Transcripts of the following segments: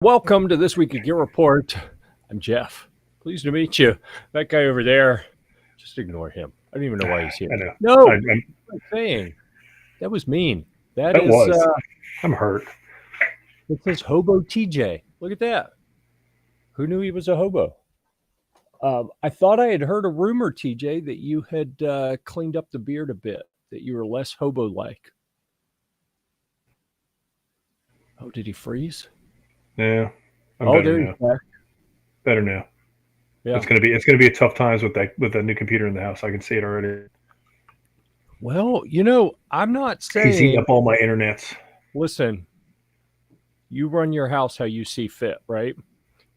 Welcome to This Week of Gear Report. I'm Jeff. Pleased to meet you. That guy over there, just ignore him. I don't even know why he's here. I know. No, I'm not saying. That was mean. That was. I'm hurt. It says Hobo TJ. Look at that. Who knew he was a hobo? I thought I had heard a rumor, TJ, that you had cleaned up the beard a bit, that you were less hobo-like. Oh, did he freeze? Yeah. Better now. Back. Better now. Yeah. It's gonna be a tough times with that new computer in the house. I can see it already. Well, I'm not saying he's eating up all my internets. Listen, you run your house how you see fit, right?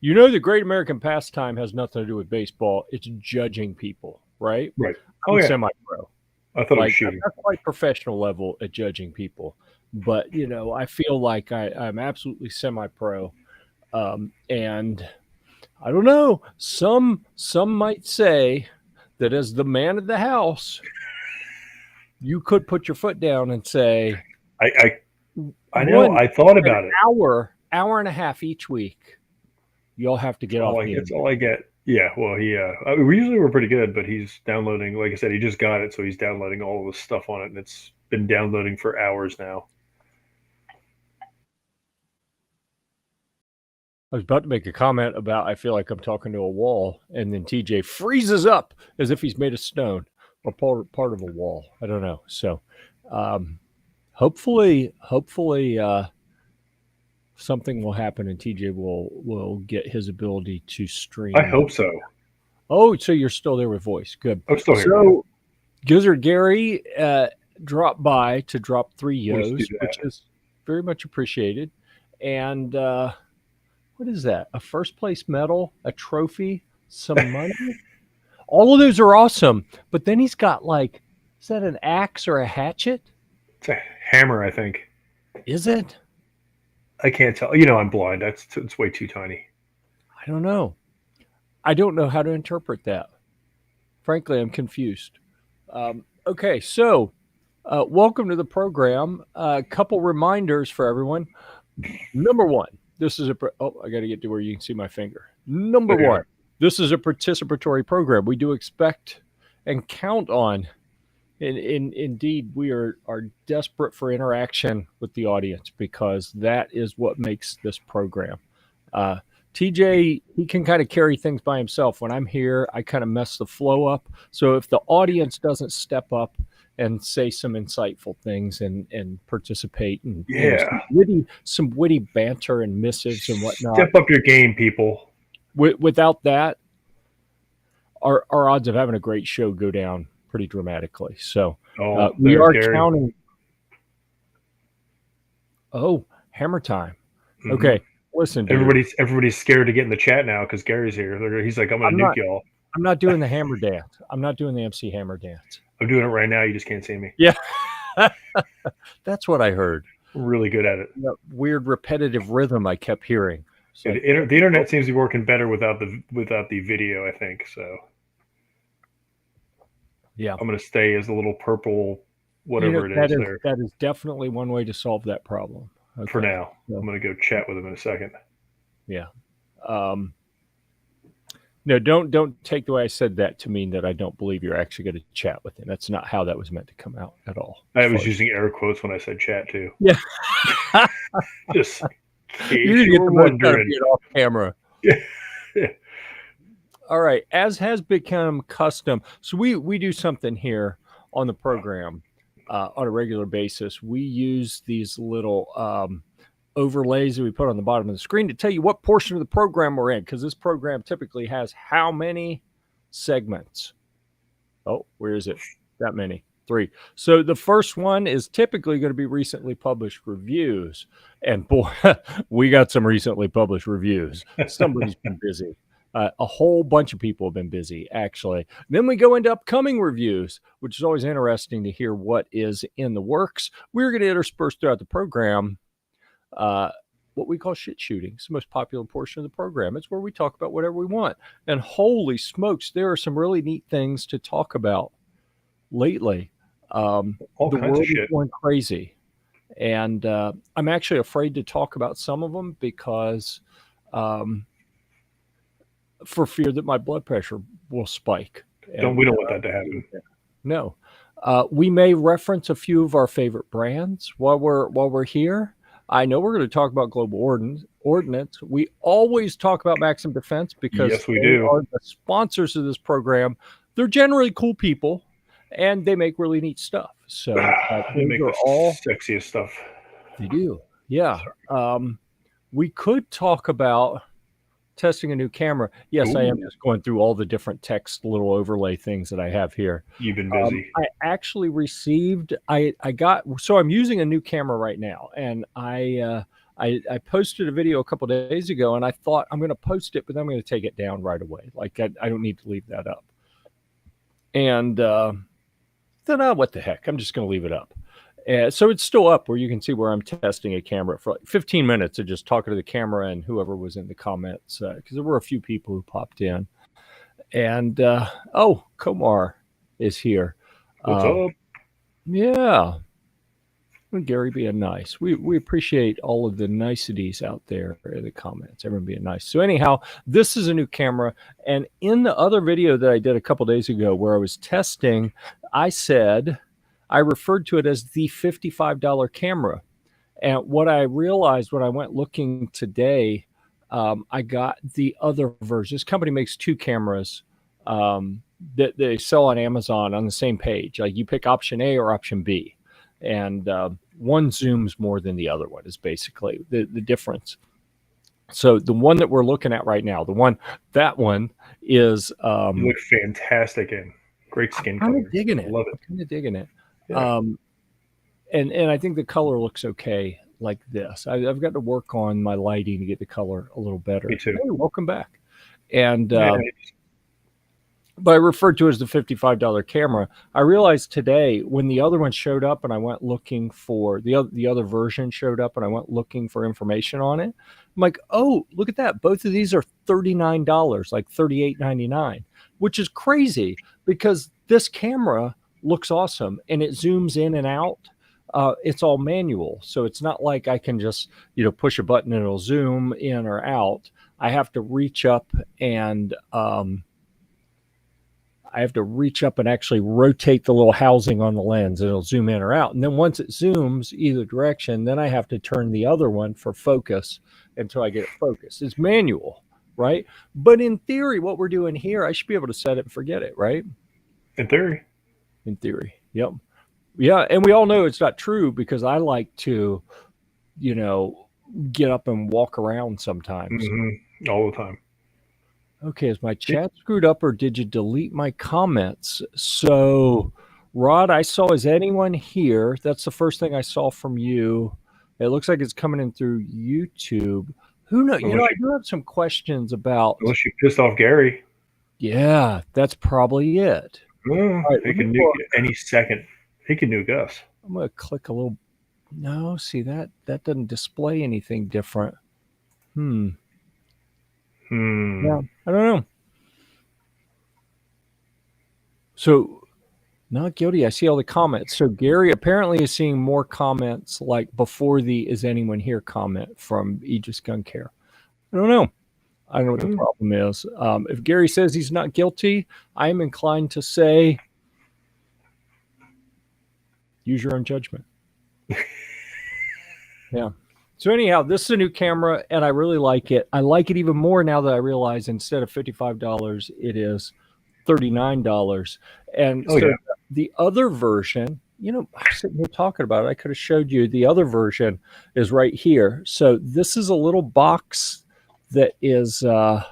The great American pastime has nothing to do with baseball. It's judging people, right? Right. I'm semi-pro. I thought it was shooting. I'm not quite professional level at judging people. But, I feel like I'm absolutely semi-pro. And I don't know, some might say that as the man of the house, you could put your foot down and say, I know. I thought about it. Hour and a half each week. You'll have to get off. That's all I get. Yeah. Well, we usually were pretty good, but he's downloading. Like I said, he just got it, so he's downloading all the stuff on it, and it's been downloading for hours now. I was about to make a comment about I feel like I'm talking to a wall, and then TJ freezes up as if he's made of stone or part of a wall. I don't know. So hopefully something will happen and TJ will get his ability to stream. I hope so. Oh, so you're still there with voice. Good. I'm still here. So Gizzard Gary dropped by to drop 3 yos, which is very much appreciated. And what is that? A first place medal, a trophy, some money? All of those are awesome. But then he's got is that an axe or a hatchet? It's a hammer, I think. Is it? I can't tell. I'm blind. It's way too tiny. I don't know. I don't know how to interpret that. Frankly, I'm confused. Okay, so welcome to the program. A couple reminders for everyone. Number one, this is I got to get to where you can see my finger. Number one, this is a participatory program. We do expect and count on, and indeed, we are desperate for interaction with the audience because that is what makes this program. TJ, he can kind of carry things by himself. When I'm here, I kind of mess the flow up. So if the audience doesn't step up and say some insightful things and participate and some witty banter and missives and whatnot. Step up your game, people. Without that, our odds of having a great show go down pretty dramatically. So we are counting. Oh, hammer time. Mm-hmm. Okay. Listen, dude. Everybody's scared to get in the chat now because Gary's here. He's like, I'm going to nuke y'all. I'm not doing the hammer dance. I'm not doing the MC hammer dance. I'm doing it right now. You just can't see me. Yeah. That's what I heard. I'm really good at it. That weird repetitive rhythm I kept hearing. So, the internet seems to be working better without the video, I think. So yeah. I'm going to stay as a little purple, whatever it is there. That is definitely one way to solve that problem. Okay. For now. So, I'm going to go chat with him in a second. Yeah. No, don't take the way I said that to mean that I don't believe you're actually going to chat with him. That's not how that was meant to come out at all. I was using air quotes when I said chat too. Yeah. Just you need to get the wondering. Get off camera. Yeah. All right. As has become custom, so we do something here on the program on a regular basis. We use these little overlays that we put on the bottom of the screen to tell you what portion of the program we're in, because this program typically has how many segments? Oh, where is it? That many. 3. So the first one is typically going to be recently published reviews. And boy, we got some recently published reviews. Somebody's been busy. A whole bunch of people have been busy, actually. Then we go into upcoming reviews, which is always interesting to hear what is in the works. We're going to intersperse throughout the program what we call shit shooting. It's the most popular portion of the program. It's where we talk about whatever we want. And holy smokes, there are some really neat things to talk about lately. The world is going crazy. And I'm actually afraid to talk about some of them because um, for fear that my blood pressure will spike. Don't And we don't want that to happen. no, we may reference a few of our favorite brands while we're here. I know we're going to talk about global ordnance. We always talk about Maxim Defense because Yes, we they do. are the sponsors of this program. They're generally cool people, and they make really neat stuff. So They those make are the all sexiest stuff. they do. Yeah. We could talk about testing a new camera. Yes, I am Ooh, just going through all the different text little overlay things that I have here. you've been busy. I actually received. I got. So I'm using a new camera right now, and I posted a video a couple days ago, and I thought I'm going to post it, but I'm going to take it down right away. Like I don't need to leave that up. And then what the heck? I'm just going to leave it up. So it's still up where you can see where I'm testing a camera for like 15 minutes of just talking to the camera and whoever was in the comments because there were a few people who popped in. And oh, Komar is here. What's up? Yeah, Gary being nice. We appreciate all of the niceties out there in the comments. Everyone being nice. So anyhow, this is a new camera, and in the other video that I did a couple days ago where I was testing, I referred to it as the $55 camera. And what I realized when I went looking today, I got the other version. This company makes two cameras that they sell on Amazon on the same page. Like you pick option A or option B, and one zooms more than the other one is basically the difference. So the one that we're looking at right now, that one is. You look fantastic in great skin color. I'm digging it. Love it. I'm kind of digging it. Yeah. And I think the color looks okay like this. I've got to work on my lighting to get the color a little better. Me too. Hey, welcome back. And Yeah, but I referred to it as the $55 camera. I realized today when the other one showed up and I went looking for the other version showed up and I went looking for information on it. I'm like, oh, look at that. Both of these are $39, like $38.99, which is crazy because this camera looks awesome and it zooms in and out. It's all manual. So it's not like I can just, push a button and it'll zoom in or out. I have to reach up and actually rotate the little housing on the lens and it'll zoom in or out. And then once it zooms either direction, then I have to turn the other one for focus until I get it focused. It's manual, right? But in theory, what we're doing here, I should be able to set it and forget it, right? in theory. In theory. Yep. Yeah. And we all know it's not true because I like to, get up and walk around sometimes. Mm-hmm. All the time. Okay, is my chat screwed up or did you delete my comments? So, Rod, I saw, is anyone here? That's the first thing I saw from you. It looks like it's coming in through YouTube. Who knows? I do have some questions about. Unless you pissed off Gary. Yeah, that's probably it. Right, he can nuke any second. He can nuke us. I'm going to click a little. No, see, that doesn't display anything different. Yeah, I don't know. So, not guilty. I see all the comments. So, Gary apparently is seeing more comments like before the "Is anyone here?" comment from Aegis Gun Care. I don't know. I don't know what the problem is. If Gary says he's not guilty, I am inclined to say, use your own judgment. Yeah. So anyhow, this is a new camera, and I really like it. I like it even more now that I realize instead of $55, it is $39. And the other version, I'm sitting here talking about it. I could have showed you the other version is right here. So this is a little box that is those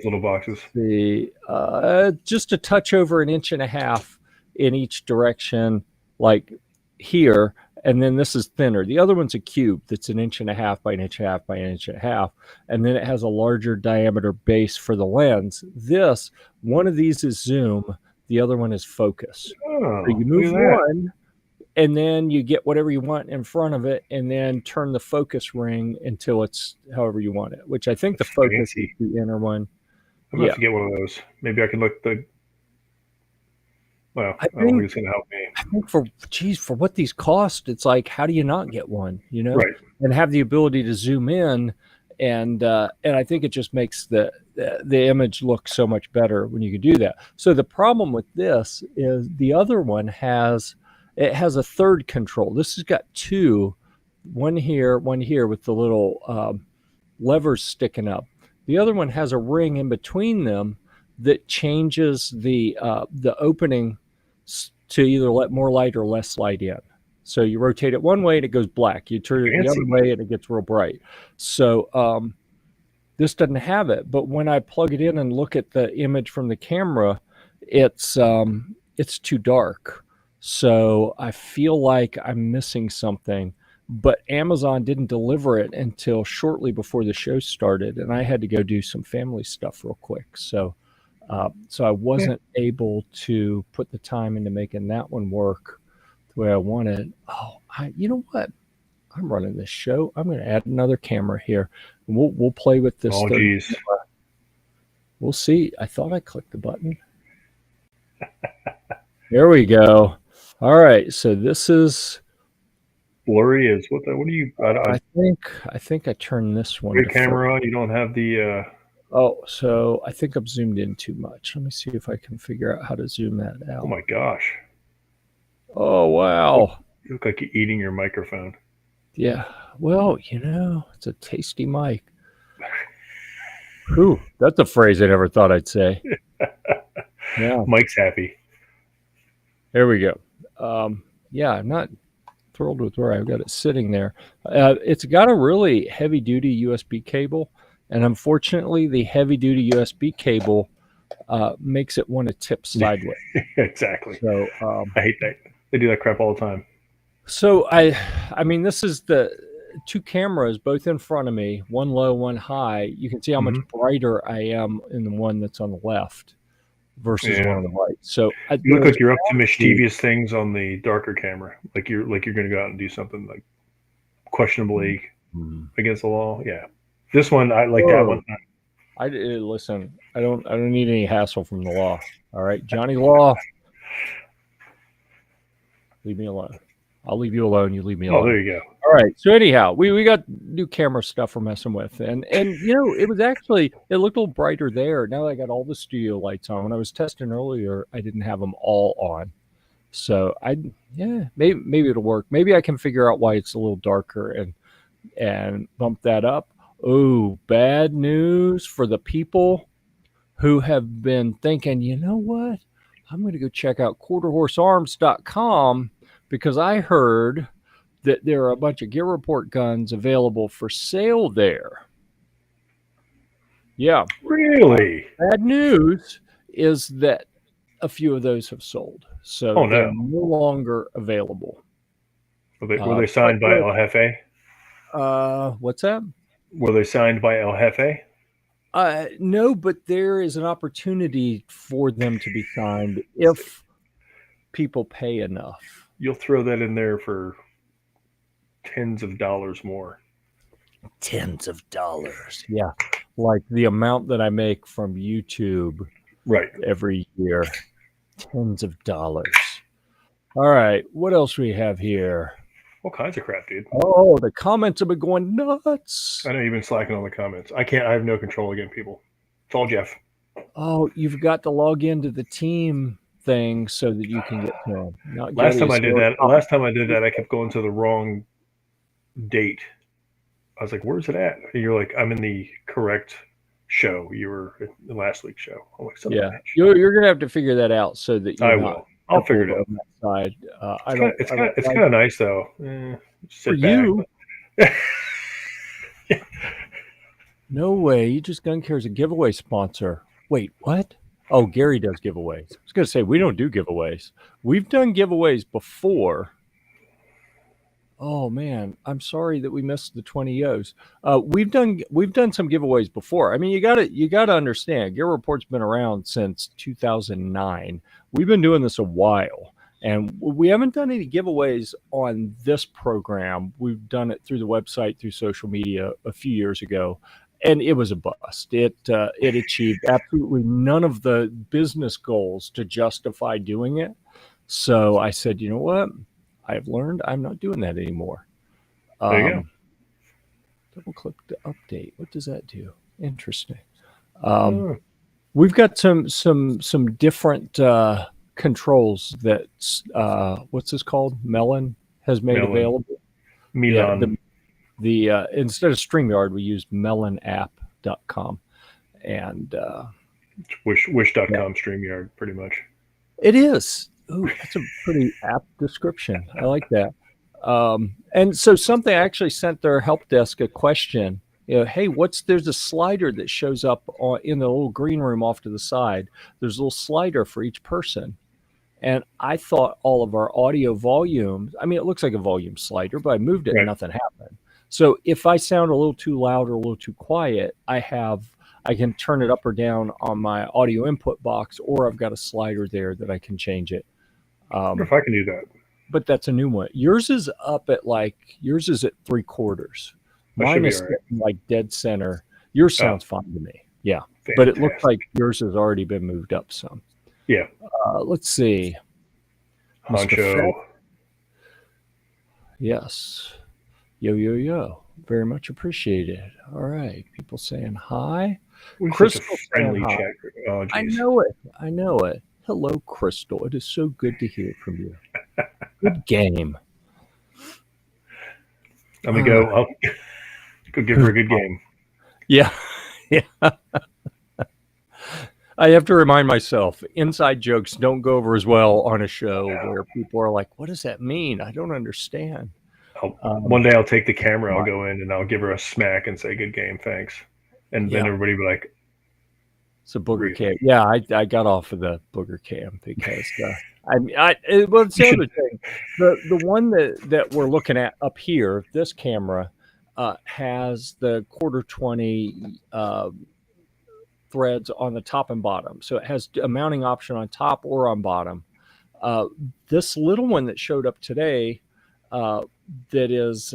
little boxes. Just a touch over 1.5 inches in each direction, like here. And then this is thinner. The other one's a cube that's 1.5 inches by 1.5 inches by 1.5 inches. And then it has a larger diameter base for the lens. One of these is zoom. The other one is focus. Oh, so you move one and then you get whatever you want in front of it and then turn the focus ring until it's however you want it, which I think that's the focus is the inner one. I'm going to have to get one of those. Maybe I can look Well, I I don't think think it's going to help me. I think for what these cost, it's like, how do you not get one, Right. and have the ability to zoom in, and I think it just makes the image look so much better when you can do that. So the problem with this is the other one has a third control. This has got two, one here with the little levers sticking up. The other one has a ring in between them that changes the opening to either let more light or less light in. So you rotate it one way and it goes black. You turn it the other Fancy. way and it gets real bright. So this doesn't have it. But when I plug it in and look at the image from the camera, it's too dark. So I feel like I'm missing something. But Amazon didn't deliver it until shortly before the show started, and I had to go do some family stuff real quick. So I wasn't able to put the time into making that one work the way I wanted. Oh, you know what? I'm running this show. I'm going to add another camera here. We'll play with this. Oh, geez. We'll see. I thought I clicked the button. There we go. All right. So this is blurry as what? What do you? I think I turned this one. Your camera on. You don't have the. Oh, so I think I'm zoomed in too much. Let me see if I can figure out how to zoom that out. Oh my gosh. Oh wow. You look like you're eating your microphone. Yeah. Well, it's a tasty mic. Whew, that's a phrase I never thought I'd say. Yeah. Mike's happy. There we go. Yeah, I'm not thrilled with where I've got it sitting there. It's got a really heavy-duty USB cable, and unfortunately, the heavy-duty USB cable makes it want to tip sideways. Exactly. So I hate that. They do that crap all the time. So I mean, this is the two cameras, both in front of me, one low, one high. You can see how much brighter I am in the one that's on the left versus one on the right. So you look like you're up to mischievous things on the darker camera, like you're going to go out and do something like questionably against the law. Yeah, this one I like that one. Listen. I don't need any hassle from the law. All right, Johnny Law, leave me alone. I'll leave you alone. You leave me alone. Oh, there you go. All right. So anyhow, we got new camera stuff we're messing with, and it was actually, it looked a little brighter there. Now that I got all the studio lights on. When I was testing earlier, I didn't have them all on. So maybe it'll work. Maybe I can figure out why it's a little darker and bump that up. Oh, bad news for the people who have been thinking, you know what? I'm going to go check out quarterhorsearms.com because I heard that there are a bunch of Gear Report guns available for sale there. Yeah. Really? Bad news is that a few of those have sold. So they're no longer available. Were they signed by El Jefe? What's that? Were they signed by El Jefe? No, but there is an opportunity for them to be signed if people pay enough. You'll throw that in there for tens of dollars more. Tens of dollars. Yeah. Like the amount that I make from YouTube every year. Tens of dollars. All right. What else we have here? All kinds of crap, dude. Oh, the comments have been going nuts. I know you've been slacking on the comments. I have no control against people. It's all Jeff. Oh, you've got to log into the team thing so that you can get to them. Last time I did that, I kept going to the wrong date. I was like, "Where's it at?" And you're like, "I'm in the correct show. You were in the last week's show." I'm like, "Yeah, you're gonna have to figure that out so that I will. I'll figure it out." Side. It's kind of nice though. For you. No way. You just Gun Care is a giveaway sponsor. Wait, what? Oh, Gary does giveaways. I was going to say, we don't do giveaways. We've done giveaways before. Oh man, I'm sorry that we missed the 20Os. We've done some giveaways before. I mean, you got to understand, Gear Report's been around since 2009. We've been doing this a while, and we haven't done any giveaways on this program. We've done it through the website, through social media a few years ago, and it was a bust. It achieved absolutely none of the business goals to justify doing it. So I said, you know what? I have learned I'm not doing that anymore. There you go. Double click to update. What does that do? Interesting. Oh, We've got some different controls that what's this called? Melon has made Melon. available. Yeah, Milan. the instead of StreamYard, we use melonapp.com, and Wish.com yeah, StreamYard, pretty much. it is. Ooh, that's a pretty apt description. I like that. And so something I actually sent their help desk a question. You know, hey, there's a slider that shows up in the little green room off to the side. There's a little slider for each person. And I thought all of our audio volumes, I mean, it looks like a volume slider, but I moved it and Right. nothing happened. So if I sound a little too loud or a little too quiet, I can turn it up or down on my audio input box, or I've got a slider there that I can change it. I wonder if I can do that. But that's a new one. Yours is at 3/4. That should Mine be is all right. sitting like dead center. Yours sounds fine to me. Yeah. But it looks like yours has already been moved up some. Yeah. Let's see. Mr. Fett. Honcho. Yes. Yo. Very much appreciated. All right. People saying hi. We're Crystal such a friendly saying hi. chat. Oh, I geez. know it. Hello, Crystal. It is so good to hear from you. Good game. I'm going to go. I'll go give her a good game. Yeah. I have to remind myself, inside jokes don't go over as well on a show where people are like, what does that mean? I don't understand. One day I'll take the camera, I'll go in and I'll give her a smack and say, good game, thanks. And then everybody will be like, it's a booger really? cam. Yeah, I got off of the booger cam because well, it's the other thing. The one that we're looking at up here, this camera, has the 1/4-20 threads on the top and bottom. So it has a mounting option on top or on bottom. This little one that showed up today, that is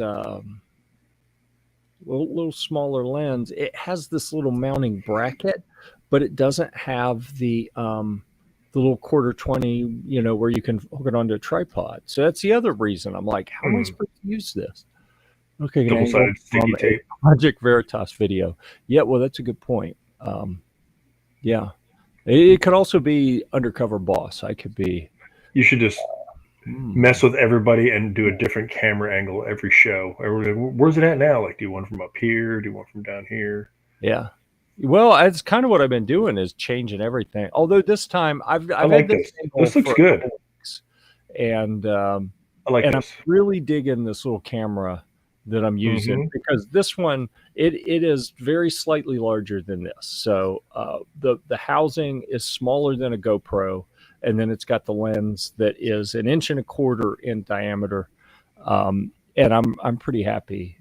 little smaller lens, it has this little mounting bracket, but it doesn't have the little 1/4-20, where you can hook it onto a tripod. So that's the other reason I'm like, how am I supposed to use this? Okay, double-sided sticky tape. Project Veritas video. Yeah, well, that's a good point. Yeah, it could also be Undercover Boss. I could be. You should just mess with everybody and do a different camera angle every show. Where's it at now? Like, do you want from up here? Do you want from down here? Yeah. Well, that's kind of what I've been doing, is changing everything. Although this time I've like had this. This looks good. And I like and this. I'm really digging this little camera that I'm using, because this one, it is very slightly larger than this. So the housing is smaller than a GoPro, and then it's got the lens that is 1.25 inches in diameter, and I'm pretty happy.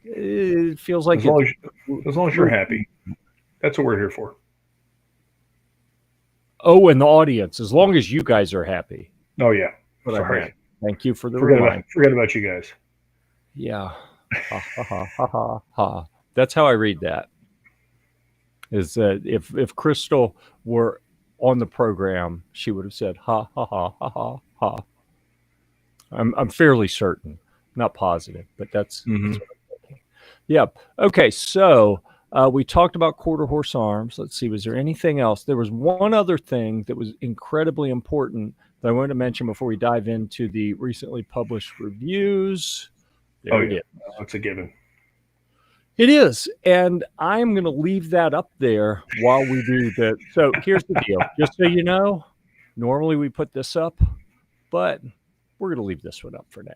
It feels like as long as you're happy, that's what we're here for. Oh, and the audience, as long as you guys are happy. Oh yeah, sorry. Thank you for the reminder. Forget about you guys. Yeah. Ha, ha, ha, ha, ha, ha. That's how I read that. Is that if Crystal were on the program, she would have said ha ha ha ha ha ha. I'm fairly certain, not positive, but that's what I'm thinking. Yeah. Okay. So we talked about 1/4 horse arms. Let's see. Was there anything else? There was one other thing that was incredibly important that I wanted to mention before we dive into the recently published reviews. There it is. That's a given. It is. And I'm going to leave that up there while we do that. So here's the deal. Just so you know, normally we put this up, but we're going to leave this one up for now.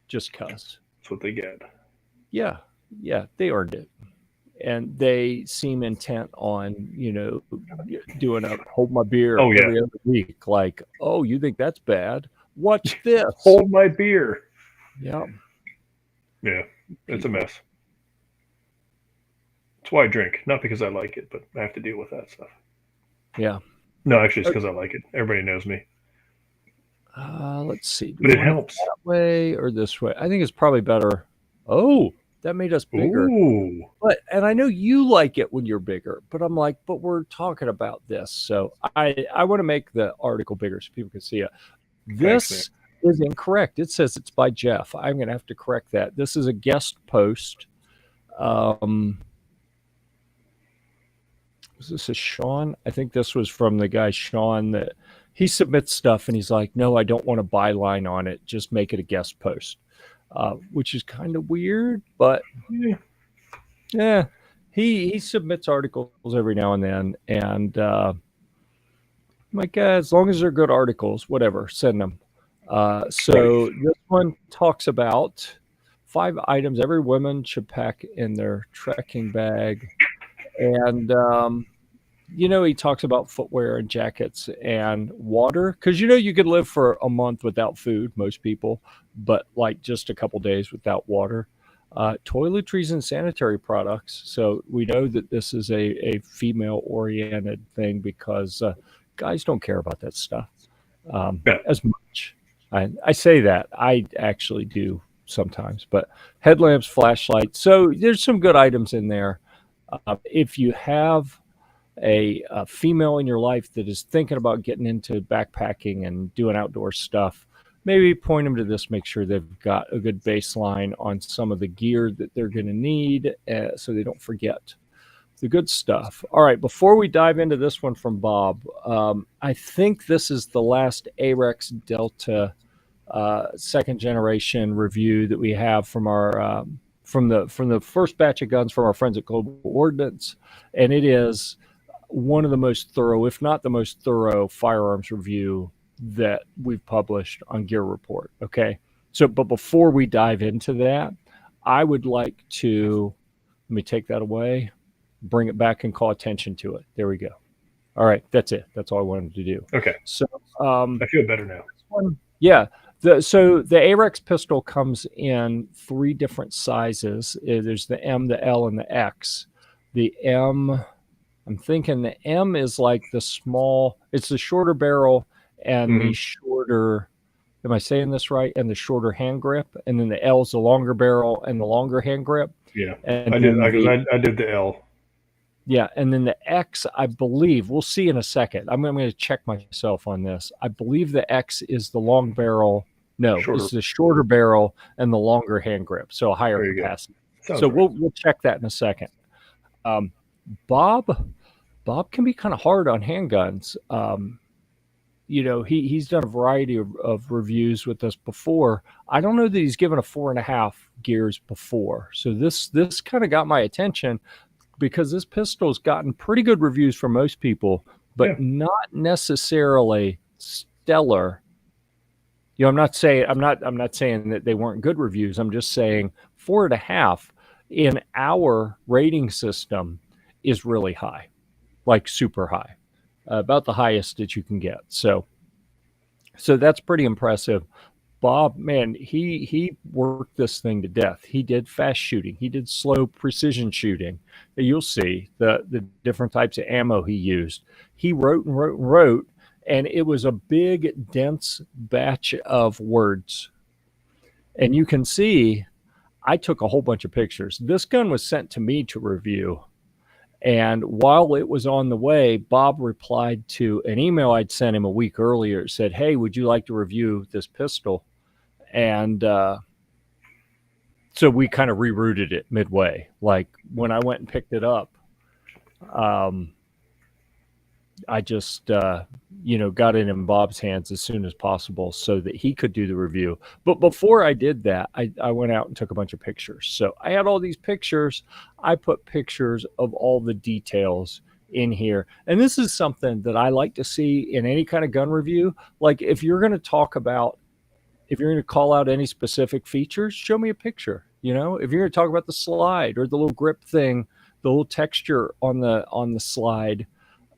Just because. That's what they get. Yeah. Yeah. They earned it. And they seem intent on, doing a hold my beer every other week. Like, oh, you think that's bad? Watch this. Hold my beer. Yeah. Yeah. It's a mess. That's why I drink. Not because I like it, but I have to deal with that stuff. Yeah. No, actually, it's because I like it. Everybody knows me. Let's see. But it helps. That way or this way? I think it's probably better. Oh, That made us bigger. Ooh, And I know you like it when you're bigger, but I'm like, but we're talking about this. So I want to make the article bigger so people can see it. thanks, man. This is incorrect. It says it's by Jeff. I'm going to have to correct that. This is a guest post. Was this a Sean? I think this was from the guy Sean that he submits stuff and he's like, no, I don't want a byline on it. Just make it a guest post, which is kind of weird, but yeah, he submits articles every now and then, and I'm like, as long as they're good articles, whatever, send them. So this one talks about 5 items every woman should pack in their trekking bag, and he talks about footwear and jackets and water, because you could live for a month without food, most people, but like just a couple days without water. Toiletries and sanitary products. So we know that this is a female-oriented thing because guys don't care about that stuff as much. I say that. I actually do sometimes, but headlamps, flashlights. So there's some good items in there. If you have a female in your life that is thinking about getting into backpacking and doing outdoor stuff, maybe point them to this, make sure they've got a good baseline on some of the gear that they're going to need so they don't forget the good stuff. All right, before we dive into this one from Bob, I think this is the last AREX Delta second generation review that we have from our from the first batch of guns from our friends at Global Ordnance, and it is one of the most thorough, if not the most thorough, firearms review that we've published on Gear Report. Okay, so but before we dive into that, I would like to let me take that away, bring it back, and call attention to it. There we go. All right, that's it. That's all I wanted to do. Okay. So I feel better now. Yeah. So the AREX pistol comes in 3 different sizes. There's the M, the L, and the X. The M, I'm thinking the M is like the small, it's the shorter barrel and the shorter, am I saying this right? And the shorter hand grip. And then the L is the longer barrel and the longer hand grip. Yeah, and I did the L. Yeah, and then the X, I believe, we'll see in a second. I'm going to check myself on this. I believe the X is the long barrel. No, it's the shorter barrel and the longer hand grip, so a higher capacity. So we'll check that in a second. Bob can be kind of hard on handguns. He's done a variety of reviews with us before. I don't know that he's given a 4.5 gears before. So this kind of got my attention, because this pistol's gotten pretty good reviews from most people, but not necessarily stellar. I'm not saying that they weren't good reviews. I'm just saying 4.5 in our rating system is really high, like super high, about the highest that you can get. So that's pretty impressive. Bob, man, he worked this thing to death. He did fast shooting. He did slow precision shooting. You'll see the different types of ammo he used. He wrote and wrote and wrote, and it was a big, dense batch of words. And you can see I took a whole bunch of pictures. This gun was sent to me to review. And while it was on the way, Bob replied to an email I'd sent him a week earlier. It said, hey, would you like to review this pistol? And so we kind of rerouted it midway. Like when I went and picked it up, I just, got it in Bob's hands as soon as possible so that he could do the review. But before I did that, I went out and took a bunch of pictures. So I had all these pictures. I put pictures of all the details in here. And this is something that I like to see in any kind of gun review. Like if you're going to call out any specific features, show me a picture. If you're going to talk about the slide or the little grip thing, the little texture on the slide,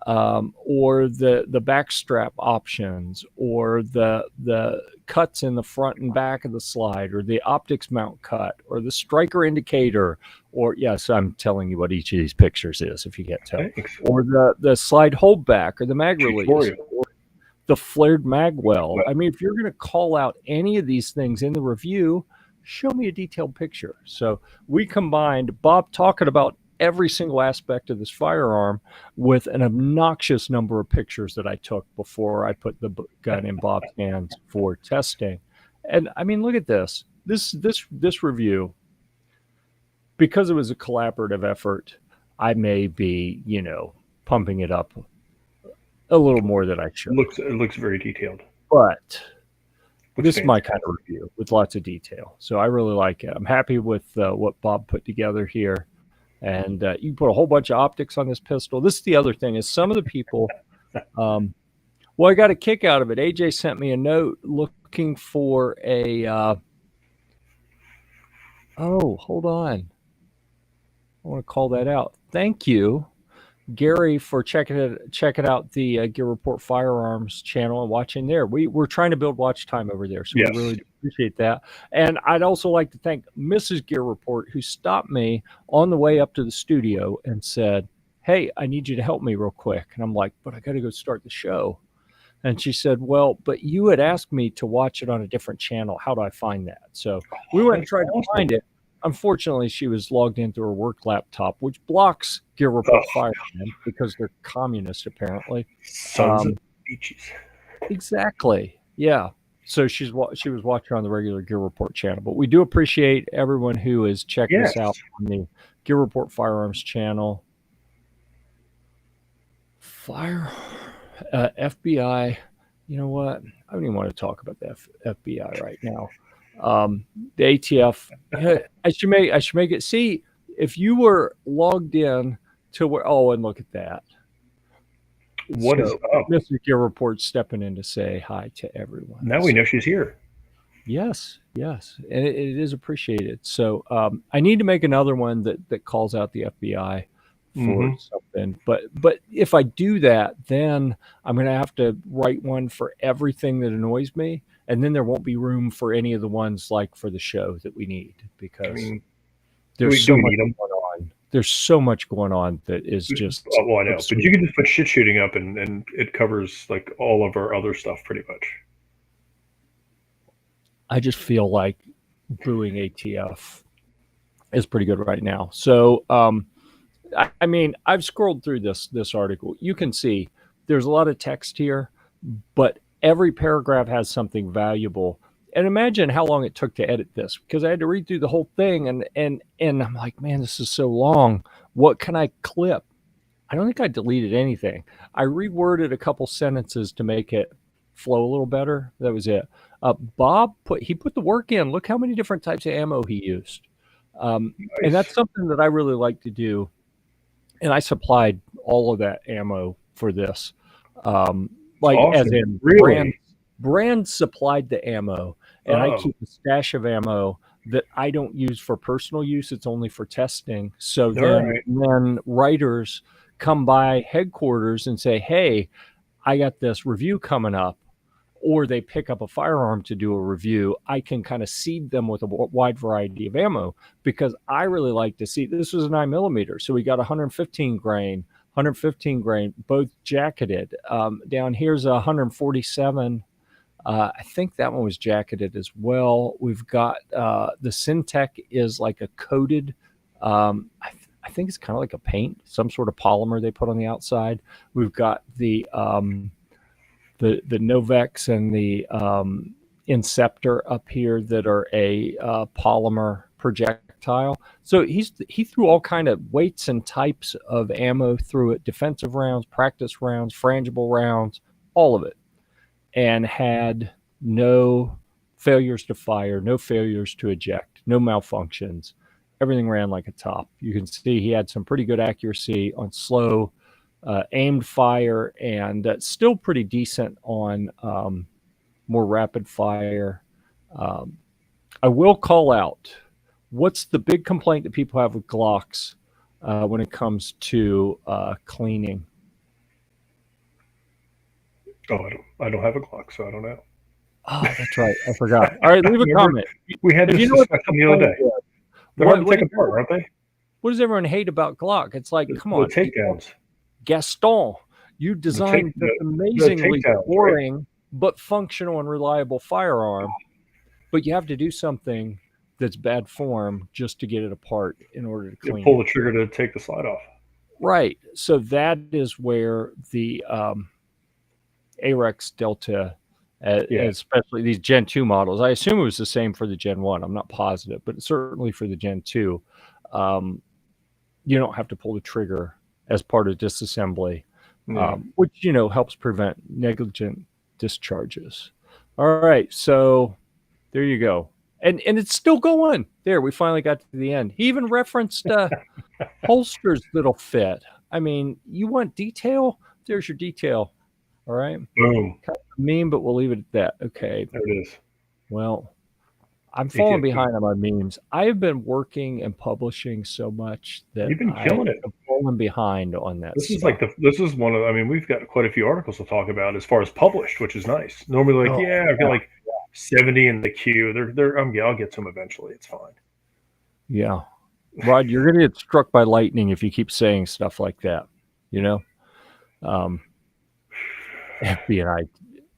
or the back strap options, or the cuts in the front and back of the slide, or the optics mount cut, or the striker indicator, or yes, I'm telling you what each of these pictures is if you can't tell, or the slide holdback, or the mag release, or the flared mag well. Right. I mean, if you're going to call out any of these things in the review, show me a detailed picture. So we combined Bob talking about every single aspect of this firearm with an obnoxious number of pictures that I took before I put the gun in Bob's hands for testing. And I mean, look at this. This review, because it was a collaborative effort, I may be, pumping it up a little more than I should. It looks very detailed. But Looks this is my fantastic. kind of review with lots of detail. So I really like it. I'm happy with what Bob put together here. And you put a whole bunch of optics on this pistol. This is the other thing is some of the people, well, I got a kick out of it. AJ sent me a note looking for a, oh, hold on. I want to call that out. Thank you, Gary, for checking out the Gear Report Firearms channel and watching there. We're trying to build watch time over there, so Yes. we really appreciate that. And I'd also like to thank Mrs. Gear Report, who stopped me on the way up to the studio and said, "Hey, I need you to help me real quick." And I'm like, "But I got to go start the show." And she said, "Well, but you had asked me to watch it on a different channel. How do I find that?" So we went and tried to find it. Unfortunately, she was logged into her work laptop, which blocks Gear Report Firearm because they're communist, apparently. Sons of bitches. Exactly. Yeah. So she was watching on the regular Gear Report channel. But we do appreciate everyone who is checking us out on the Gear Report Firearms channel. FBI. You know what? I don't even want to talk about the FBI right now. The ATF. I should make it. See, if you were logged in to where. Oh, and look at that. What is up? Mr. Gear Report stepping in to say hi to everyone. Now we know she's here. Yes, and it is appreciated. So I need to make another one that calls out the FBI for something. But if I do that, then I'm going to have to write one for everything that annoys me. And then there won't be room for any of the ones like for the show that we need because there's so much going on. There's so much going on that is just. Well, I know, but you can just put shit shooting up and it covers like all of our other stuff pretty much. I just feel like booing ATF is pretty good right now. So, I mean, I've scrolled through this article. You can see there's a lot of text here, but every paragraph has something valuable. And imagine how long it took to edit this because I had to read through the whole thing and I'm like, man, this is so long. What can I clip? I don't think I deleted anything. I reworded a couple sentences to make it flow a little better. That was it. Bob put the work in. Look how many different types of ammo he used. And that's something that I really like to do. And I supplied all of that ammo for this. Like awesome. As in really? Brand supplied the ammo, and I keep a stash of ammo that I don't use for personal use. It's only for testing. So then writers come by headquarters and say, "Hey, I got this review coming up," or they pick up a firearm to do a review. I can kind of seed them with a wide variety of ammo because I really like to see. This was a 9mm, so we got 115 grain. 115 grain, both jacketed. Down here's a 147. I think that one was jacketed as well. We've got the Syntec is like a coated. I think it's kind of like a paint, some sort of polymer they put on the outside. We've got the Novex and the Inceptor up here that are a polymer projectile. So he threw all kind of weights and types of ammo through it, defensive rounds, practice rounds, frangible rounds, all of it, and had no failures to fire, no failures to eject, no malfunctions. Everything ran like a top. You can see he had some pretty good accuracy on slow aimed fire and still pretty decent on more rapid fire. I will call out, what's the big complaint that people have with Glocks when it comes to cleaning? Oh, I don't have a Glock, so I don't know. Oh, that's right. I forgot. All right, leave a comment. We had this discussion the other day. They're hard to take apart, aren't they? What does everyone hate about Glock? It's like, come on. The takedowns. Gaston, you designed this amazingly boring but functional and reliable firearm, but you have to do something that's bad form just to get it apart in order to You clean pull it. the trigger to take the slide off. Right. So that is where the Arex Delta, Yeah. especially these Gen 2 models, I assume it was the same for the Gen 1. I'm not positive, but certainly for the Gen 2, um, you don't have to pull the trigger as part of disassembly, Yeah. which, helps prevent negligent discharges. All right. So there you go. And it's still going. There, we finally got to the end. He even referenced holsters that'll fit. I mean, you want detail? There's your detail. All right. Boom. Kind of meme, but we'll leave it at that. Okay. There it is. Well, I'm falling ATF. behind on my memes. I've been working and publishing so much that You've been I killing it. have fallen behind on that This is stuff. this is one of, I mean, we've got quite a few articles to talk about as far as published, which is nice. Normally, like, Oh, yeah, I've got like 70 in the queue. I'll get to them eventually. It's fine. yeah. Rod, you're going to get struck by lightning if you keep saying stuff like that. Um, FBI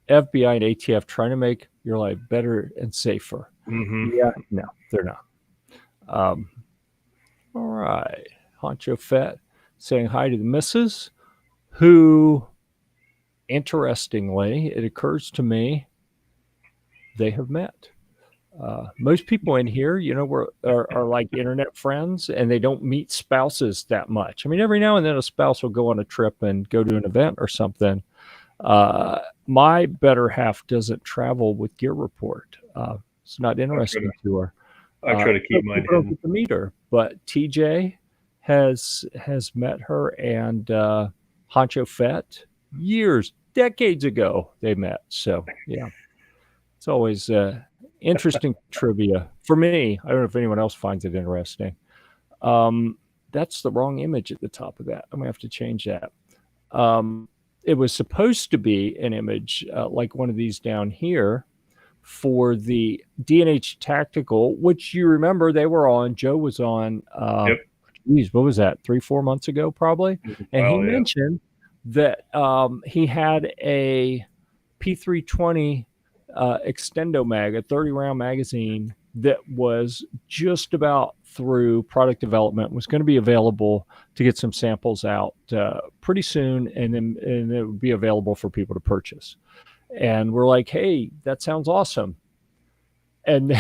and ATF trying to make your life better and safer. Mm-hmm. Yeah, no, they're not. All right. Honcho Fett saying hi to the missus, who, interestingly, it occurs to me, they have met. Most people in here, are like internet friends, and they don't meet spouses that much. I mean, every now and then a spouse will go on a trip and go to an event or something. My better half doesn't travel with Gear Report. It's not interesting to her. I try to keep mine hidden. Get to meet her, but TJ has met her, and Honcho Fett decades ago they met. So yeah, it's always interesting trivia for me. I don't know if anyone else finds it interesting. That's the wrong image at the top of that. I'm gonna have to change that. It was supposed to be an image like one of these down here for the D&H Tactical, which you remember they were on. Joe was on. Yep. Geez, what was that? 3-4 months ago, probably. And he mentioned that he had a P320 Extendo mag, a 30-round magazine that was just about through product development, was going to be available to get some samples out pretty soon, and it would be available for people to purchase. And we're like, hey, that sounds awesome. And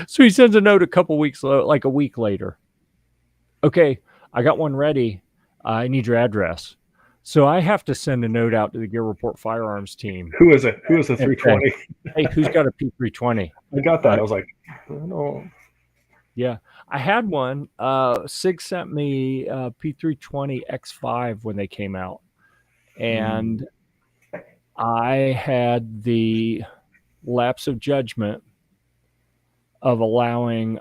so he sends a note like a week later. Okay, I got one ready. I need your address. So I have to send a note out to the Gear Report Firearms team. Who is it? Who is the 320? Hey, who's got a P320? I got that. I was like, no. Yeah, I had one. Sig sent me P320 X5 when they came out. And I had the lapse of judgment of allowing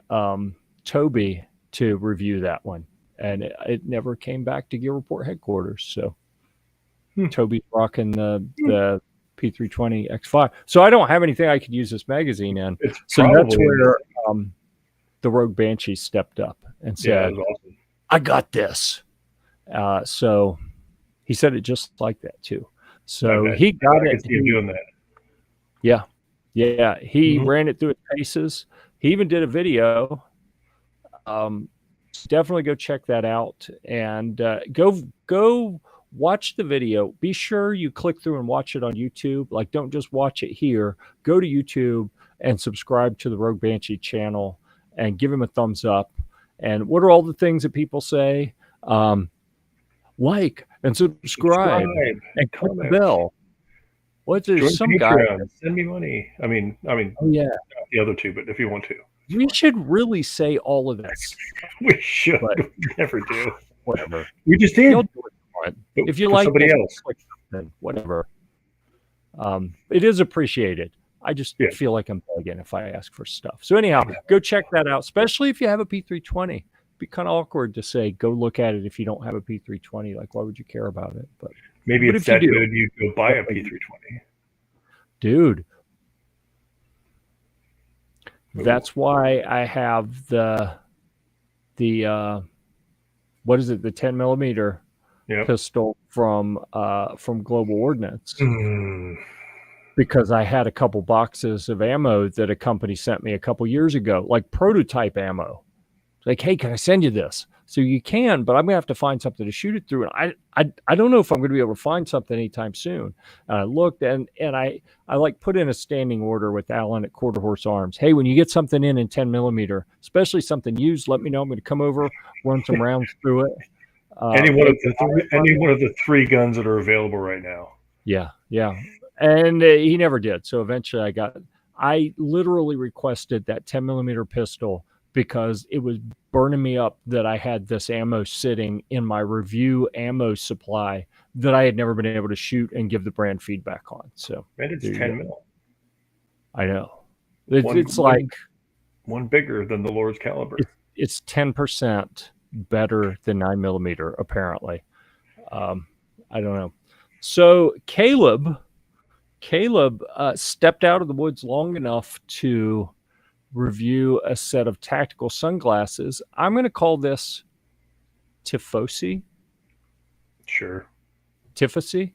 Toby to review that one, and it never came back to Gear Report headquarters. So Toby's rocking the P320 X5. So I don't have anything I could use this magazine in. So that's where the Rogue Banshee stepped up and said, awesome. I got this. So he said it just like that too. So he got it. He's doing that. Yeah. Yeah. He ran it through its paces. He even did a video. Definitely go check that out, and go watch the video. Be sure you click through and watch it on YouTube. Like, don't just watch it here. Go to YouTube and subscribe to the Rogue Banshee channel and give him a thumbs up. And what are all the things that people say? Like and subscribe and click the bell. What's it? Some guy send me money. I mean, oh, yeah, not the other two, but if you want to, we should really say all of this. We should. But we never do. Whatever. We just did. If you like somebody else, then whatever. It is appreciated. I just feel like I'm begging if I ask for stuff. So anyhow, go check that out, especially if you have a P320. It'd be kind of awkward to say, go look at it if you don't have a P320. Like, why would you care about it? But maybe it's that good you go buy a P320. Dude. That's why I have the what is it? The 10 millimeter pistol from Global Ordnance. because I had a couple boxes of ammo that a company sent me a couple years ago, like prototype ammo. Like, hey, can I send you this? So you can, but I'm gonna have to find something to shoot it through. And I don't know if I'm gonna be able to find something anytime soon. And I looked and I like put in a standing order with Alan at Quarter Horse Arms. Hey, when you get something in 10 millimeter, especially something used, let me know. I'm gonna come over, run some rounds through it. Any one of the three guns that are available right now. Yeah. And he never did. So eventually I literally requested that 10 millimeter pistol because it was burning me up that I had this ammo sitting in my review ammo supply that I had never been able to shoot and give the brand feedback on. So, and it's 10 mil. I know. It's like one bigger than the Lord's caliber. It's 10% better than 9 millimeter, apparently. I don't know. So Caleb stepped out of the woods long enough to review a set of tactical sunglasses. I'm going to call this Tifosi. Sure. Tifosi.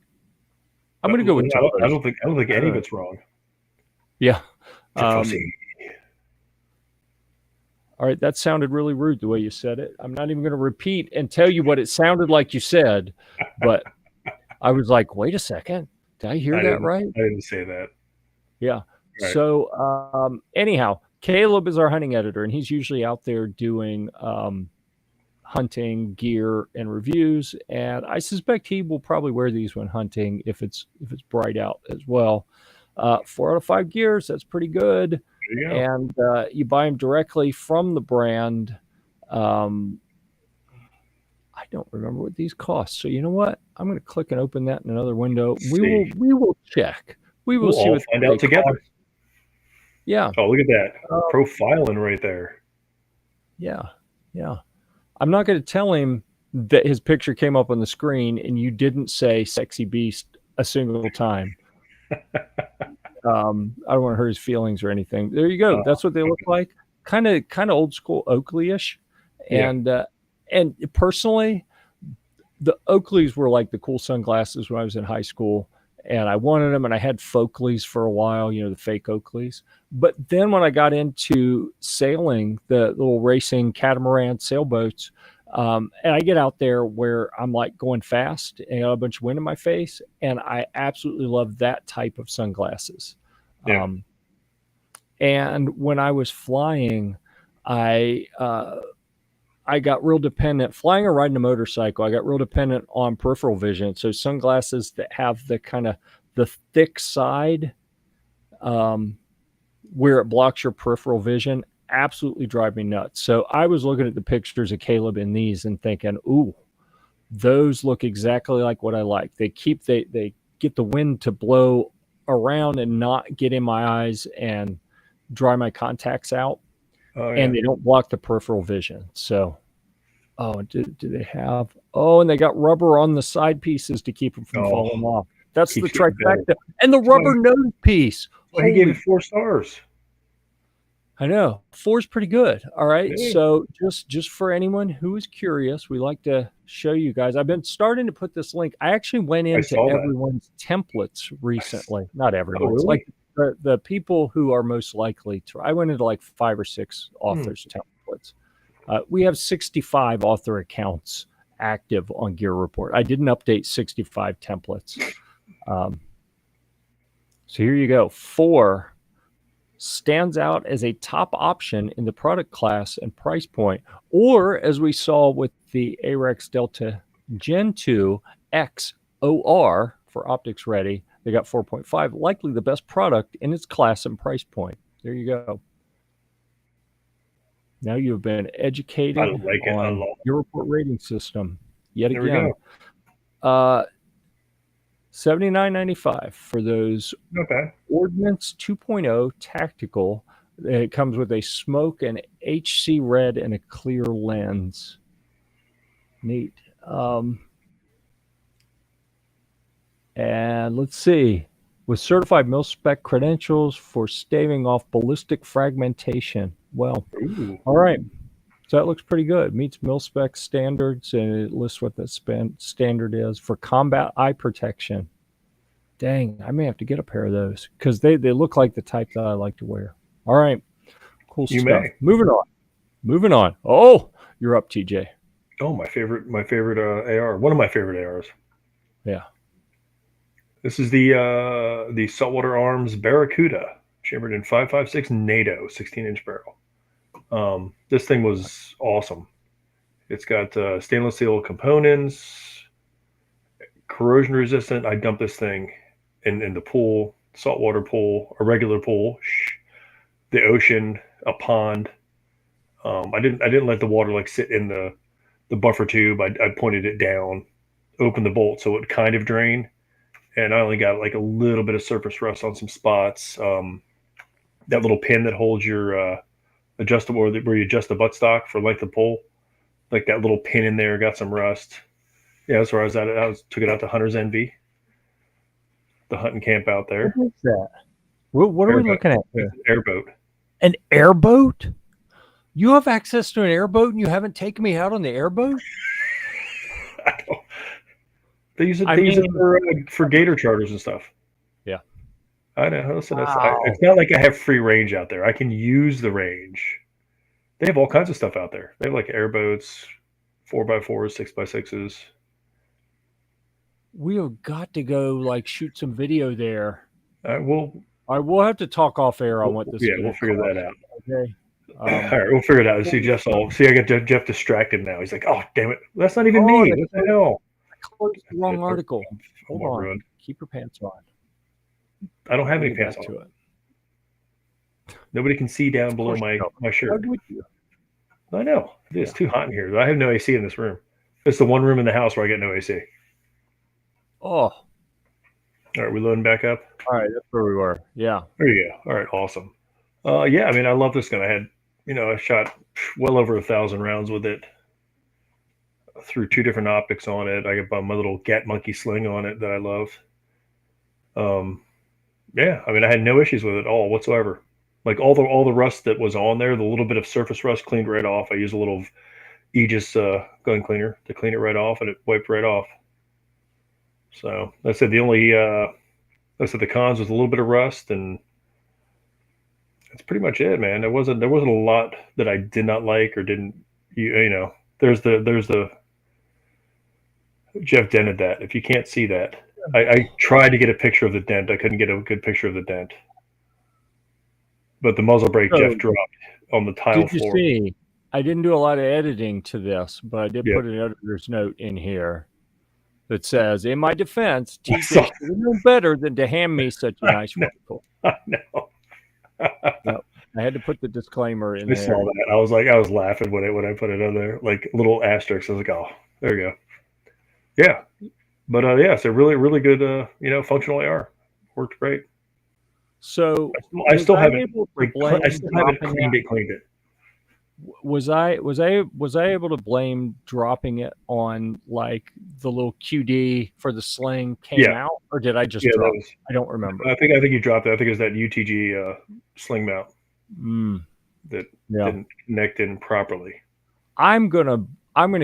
I'm going to go with Tifosi. I don't think any of it's wrong. Yeah. Tifosi. All right, that sounded really rude the way you said it. I'm not even going to repeat and tell you what it sounded like you said, but I was like, wait a second. Did I hear that right? I didn't say that. Yeah. Right. So anyhow, Caleb is our hunting editor, and he's usually out there doing hunting gear and reviews. And I suspect he will probably wear these when hunting if it's bright out as well. 4 out of 5 gears, that's pretty good. And you buy them directly from the brand. I don't remember what these cost. So you know what? I'm going to click and open that in another window. We will check. We'll see what find out together. Cost. Yeah. Oh, look at that. Profiling right there. Yeah. I'm not going to tell him that his picture came up on the screen and you didn't say sexy beast a single time. I don't want to hurt his feelings or anything. There you go. That's what they look like. Kind of old school Oakley-ish. And personally, the Oakleys were like the cool sunglasses when I was in high school, and I wanted them, and I had Folkleys for a while, the fake Oakleys. But then when I got into sailing, the little racing catamaran sailboats, and I get out there where I'm like going fast and got a bunch of wind in my face, and I absolutely love that type of sunglasses. Yeah. And when I was flying, I got real dependent flying or riding a motorcycle. I got real dependent on peripheral vision. So sunglasses that have the kind of the thick side where it blocks your peripheral vision absolutely drive me nuts. So I was looking at the pictures of Caleb in these and thinking, ooh, those look exactly like what I like. They get the wind to blow around and not get in my eyes and dry my contacts out. And they don't block the peripheral vision. So, do they have? And they got rubber on the side pieces to keep them from falling off. That's the trifecta. And the rubber nose piece. Well, he gave it 4 stars. I know. 4's pretty good. All right. Hey. So just for anyone who is curious, we like to show you guys. I've been starting to put this link. I actually went into everyone's templates recently. Not everyone's. Really? Like the people who are most likely to. I went into like 5 or 6 authors' templates. We have 65 author accounts active on Gear Report. I didn't update 65 templates. So here you go. 4 stands out as a top option in the product class and price point, or as we saw with the AREX Delta Gen 2 XOR for optics ready, they got 4.5, likely the best product in its class and price point. There you go. Now you've been educated on your report rating system yet again. $79.95 for those Ordnance 2.0 tactical. It comes with a smoke and HC red and a clear lens. Neat. And let's see. With certified mil-spec credentials for staving off ballistic fragmentation. Well, all right. So that looks pretty good. Meets mil-spec standards, and it lists what the standard is for combat eye protection. Dang, I may have to get a pair of those because they look like the type that I like to wear. All right, cool You stuff. may. Moving on. Oh, you're up, TJ. Oh, my favorite AR. One of my favorite ARs. Yeah. This is the Saltwater Arms Barracuda, chambered in 5.56 NATO 16-inch barrel. This thing was awesome. It's got stainless steel components, corrosion resistant. I dumped this thing in the pool, saltwater pool, a regular pool, the ocean, a pond. I didn't let the water like sit in the buffer tube. I pointed it down, opened the bolt so it kind of drained, and I only got like a little bit of surface rust on some spots. That little pin that holds your adjustable, where you adjust the buttstock for length of pull, like that little pin in there got some rust. Yeah, that's where I was at. Took it out to Hunter's Envy, the hunting camp out there. What is that? What are we looking at here? Airboat. An airboat? You have access to an airboat and you haven't taken me out on the airboat? I don't. They use it for gator charters and stuff. Yeah. I know. Listen, Wow. it's not like I have free range out there. I can use the range. They have all kinds of stuff out there. They have like airboats, 4x4s, 6x6s. We have got to go like shoot some video there. We'll have to talk off air on what this. Yeah, we'll figure that out. Okay. All right, we'll figure it out. See, I got Jeff distracted now. He's like, "Oh, damn it, that's not even me. What the hell?" I closed the wrong article. Hold on. Ruined. Keep your pants on. I don't have any pants on. To it. Nobody can see down below my shirt. How would you? I know. It's too hot in here. I have no AC in this room. It's the one room in the house where I get no AC. Oh. All right, we loading back up? All right, that's where we were. Yeah. There you go. All right, awesome. Yeah, I mean, I love this gun. I shot well over 1,000 rounds with it. Threw 2 different optics on it. I got my little Gat Monkey sling on it that I love. Yeah, I mean, I had no issues with it all whatsoever. Like all the rust that was on there, the little bit of surface rust cleaned right off. I used a little Aegis gun cleaner to clean it right off, and it wiped right off. So I said the cons was a little bit of rust, and that's pretty much it, man. There wasn't a lot that I did not like or didn't. There's the Jeff dented that. If you can't see that, I tried to get a picture of the dent. I couldn't get a good picture of the dent. But the muzzle brake Jeff dropped on the tile floor. Did you see? I didn't do a lot of editing to this, but I did put an editor's note in here that says, "In my defense, TJ should have known better than to hand me such a nice rifle." I know. Yep. I had to put the disclaimer in I there. saw that. I was laughing when I put it on there, like little asterisks. I was like, "Oh, there you go." Yeah, but yeah, it's a really really good functional AR. Worked great. So I still haven't cleaned it. Was I able to blame dropping it on like the little QD for the sling came out, or did I just drop it? I don't remember. I think you dropped it. I think it was that UTG sling mount that didn't connect in properly. I'm gonna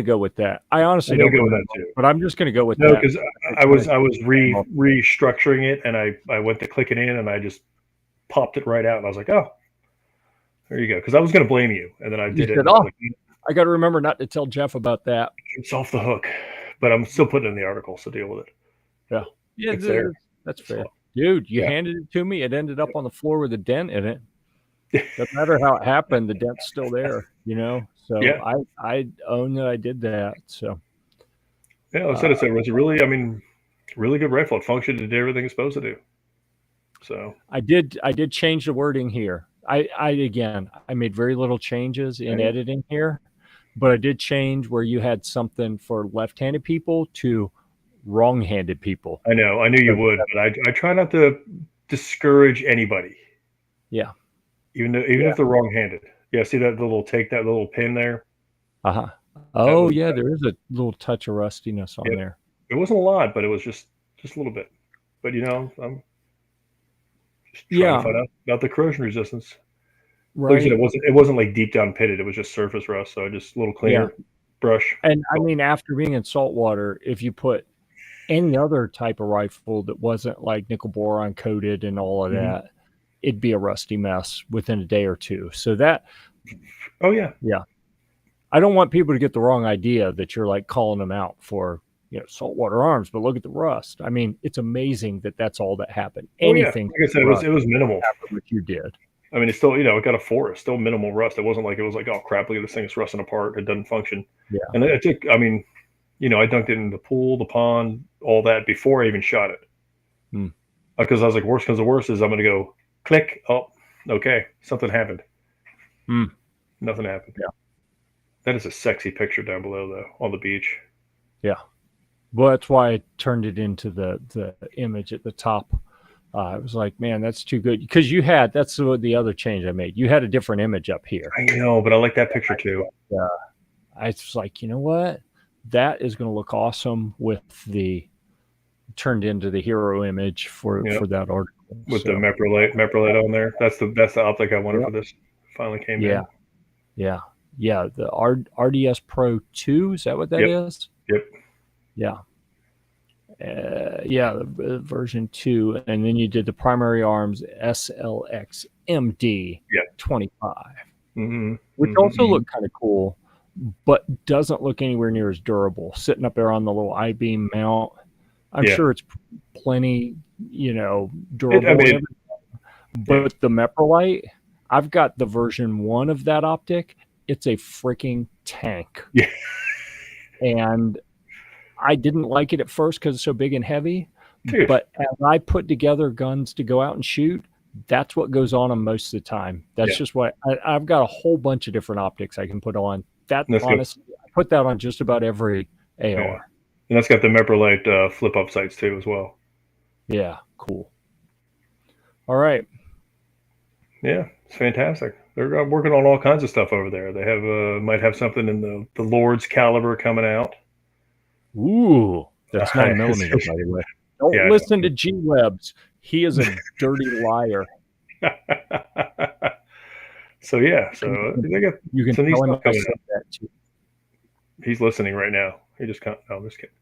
go with that. I honestly don't go with that too, but I'm just gonna go with that. No, because I was restructuring it, and I went to click it in, and I just popped it right out, and I was like, "Oh, there you go." Because I was going to blame you, and then I did it. I got to remember not to tell Jeff about that. It's off the hook, but I'm still putting it in the article, so deal with it. Yeah, that's fair, dude. You handed it to me. It ended up on the floor with a dent in it. Doesn't matter how it happened, the dent's still there. So I own that I did that. So yeah, I said it was a really, really good rifle. It functioned and did everything it's supposed to do. So I did change the wording here. I made very little changes in editing here, but I did change where you had something for left-handed people to wrong-handed people. I know. I knew you would, but I try not to discourage anybody. Yeah. Even if they're wrong-handed. Yeah, see that little pin there? Uh-huh. Oh, yeah, there is a little touch of rustiness on there. It wasn't a lot, but it was just a little bit. But I'm just trying to find out about the corrosion resistance. Right. Like I said, it wasn't like deep down pitted. It was just surface rust. So just a little cleaner brush. And I mean, after being in saltwater, if you put any other type of rifle that wasn't like nickel boron coated and all of Mhm. that, it'd be a rusty mess within a day or two. So that, Oh yeah. yeah, I don't want people to get the wrong idea that you're like calling them out for, saltwater arms, but look at the rust. I mean, it's amazing that that's all that happened. Oh yeah. Anything Like I said, rust it was minimal. happened what you did. I mean, it's still, it got a 4. It's still minimal rust. It wasn't like it was like, oh crap, look at this thing, it's rusting apart. It doesn't function. Yeah. And it took, I mean, I dunked it in the pool, the pond, all that before I even shot it. Because I was like, worst comes to worst is I'm going to go click. Oh, okay, something happened. Nothing happened. Yeah. That is a sexy picture down below, though, on the beach. Yeah. Well, that's why I turned it into the image at the top. I was like, man, that's too good. Because that's the other change I made. You had a different image up here. I know, but I like that picture too. I was like, you know what? That is going to look awesome with the turned into the hero image for that article. With the Meprolite on there. That's the optic I wanted for this. Finally came in. Yeah. The RDS Pro 2, is that what that is? Yep. Yeah. The version 2, and then you did the primary arms SLX MD 25, which also looked kind of cool, but doesn't look anywhere near as durable. Sitting up there on the little I-beam mount, I'm sure it's plenty, durable. But the Meprolite, I've got the version 1 of that optic. It's a freaking tank. Yeah. And I didn't like it at first because it's so big and heavy. Dude. But as I put together guns to go out and shoot, that's what goes on them most of the time. That's just what I've got a whole bunch of different optics I can put on. That's honestly, I put that on just about every AR. Yeah. And that's got the Meprolite flip up sights too as well. Yeah, cool. All right. Yeah, it's fantastic. They're working on all kinds of stuff over there. They have might have something in the Lord's caliber coming out. Ooh, that's 9 millimeter, by the way. Don't listen to G Webs. He is a dirty liar. So they got you can some tell him coming out. that too. He's listening right now. He just can't. No, I'm just kidding.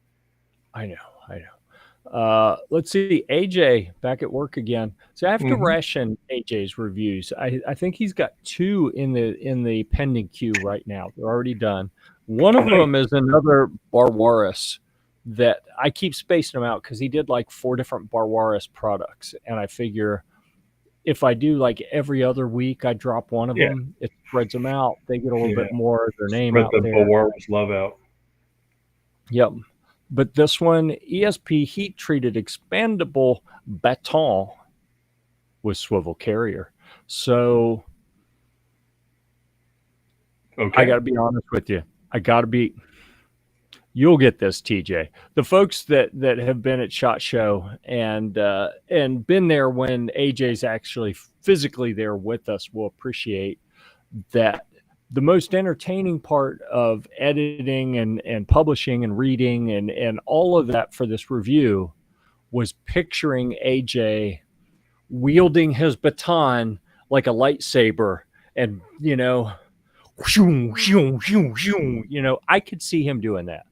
I know. Let's see. AJ back at work again. So I have to ration AJ's reviews. I think he's got 2 in the pending queue right now. They're already done. One of them is another Barwaris that I keep spacing them out because he did like 4 different Barwaris products. And I figure if I do like every other week, I drop one of them, it spreads them out. They get a little bit more of their name out there. Spread the Barwaris love out. Yep. But this one, ESP heat treated expandable baton with swivel carrier. So I got to be honest with you. You'll get this, TJ. The folks that have been at SHOT Show and been there when AJ's actually physically there with us will appreciate that. The most entertaining part of editing and publishing and reading and all of that for this review was picturing AJ wielding his baton like a lightsaber and, I could see him doing that.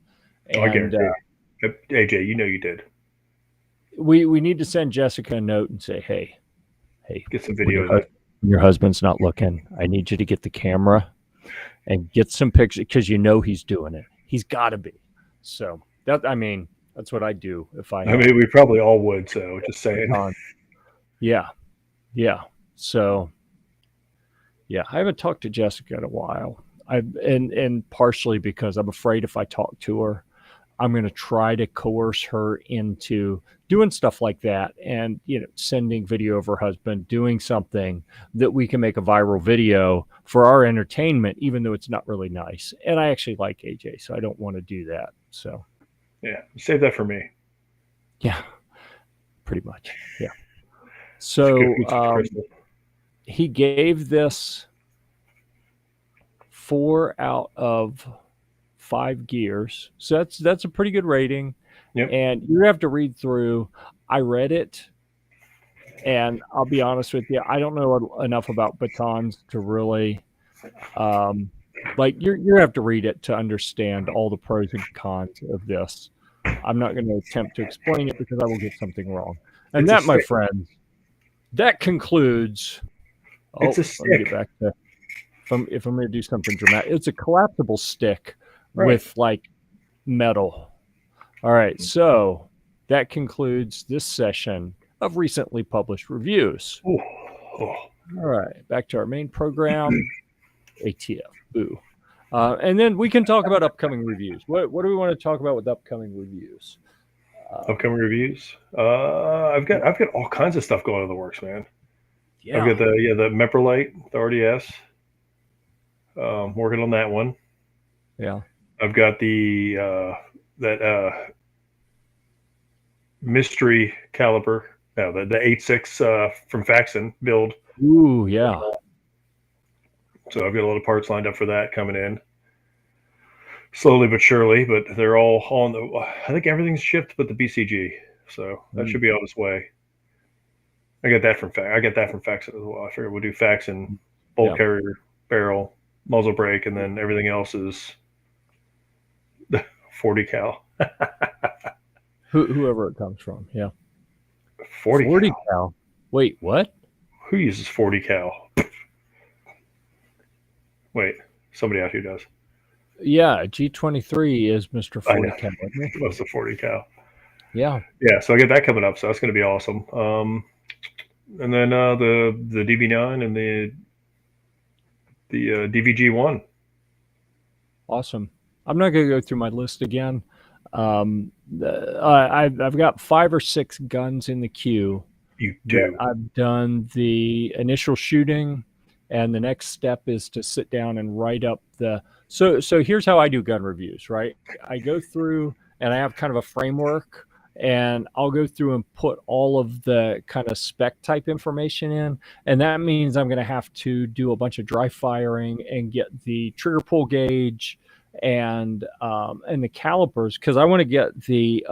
And, I guarantee AJ, you did. We need to send Jessica a note and say, hey, get some videos. Your husband's not looking. I need you to get the camera and get some pictures because he's doing it. He's got to be. So that's what I do if I. I mean, we probably all would. So just saying. Yeah. So, I haven't talked to Jessica in a while. And partially because I'm afraid if I talk to her, I'm going to try to coerce her into doing stuff like that and, sending video of her husband doing something that we can make a viral video for our entertainment, even though it's not really nice. And I actually like AJ, so I don't want to do that. So, save that for me. Yeah, pretty much. Yeah. So he gave this 4 out of 5 gears. So that's a pretty good rating. Yep. And you have to read through. I read it, and I'll be honest with you, I don't know enough about batons to really you have to read it to understand all the pros and cons of this. I'm not going to attempt to explain it because I will get something wrong. And It's a that, my stick. friends, that concludes. It's a Let me get stick. back to if I'm going to do something dramatic. It's a collapsible stick Right. with like metal. All right, so that concludes this session of recently published reviews. Ooh. Oh. All right, back to our main program, ATF. Boo. And then we can talk about upcoming reviews. What do we want to talk about with upcoming reviews? Upcoming reviews. I've got all kinds of stuff going in the works, man. Yeah. I've got the Meprolite, the RDS. Working on that one. Yeah. I've got the that mystery caliber. No, the 8.6 from Faxon build. Ooh, yeah. So I've got a lot of parts lined up for that coming in. Slowly but surely, but they're all on the. I think everything's shipped but the BCG, so that should be on its way. I got that from Faxon as well. I figured we'll do Faxon, bolt carrier, barrel, muzzle brake, and then everything else is the 40 cal. Whoever it comes from, yeah. 40 cal. Wait, what? Who uses 40 cal? Wait, somebody out here does. Yeah, G23 is Mr. 40 cal. That's the 40 cal. Yeah. Yeah, so I get that coming up, so that's going to be awesome. And then the DB9 and the DVG1. Awesome. I'm not going to go through my list again. I've got 5 or 6 guns in the queue. You do. I've done the initial shooting, and the next step is to sit down and write up the. So here's how I do gun reviews, right? I go through and I have kind of a framework, and I'll go through and put all of the kind of spec type information in. And that means I'm going to have to do a bunch of dry firing and get the trigger pull gauge and the calipers, because I want to get the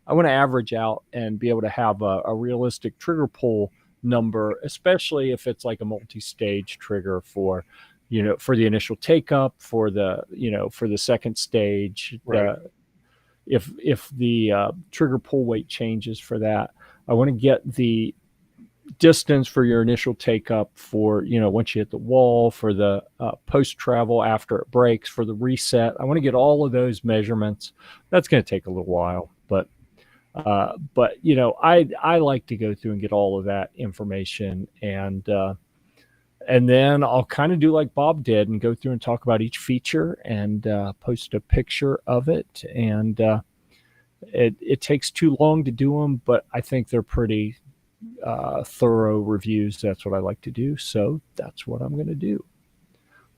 I want to average out and be able to have a realistic trigger pull number, especially if it's like a multi-stage trigger for the initial take up, for the for the second stage. Right. If the trigger pull weight changes for that, I want to get the distance for your initial take up for once you hit the wall, for the post travel after it breaks, for the reset. I want to get all of those measurements. That's going to take a little while, but I like to go through and get all of that information, and then I'll kind of do like Bob did and go through and talk about each feature and post a picture of it. And it takes too long to do them, but I think they're pretty thorough reviews. That's what I like to do. So that's what I'm going to do.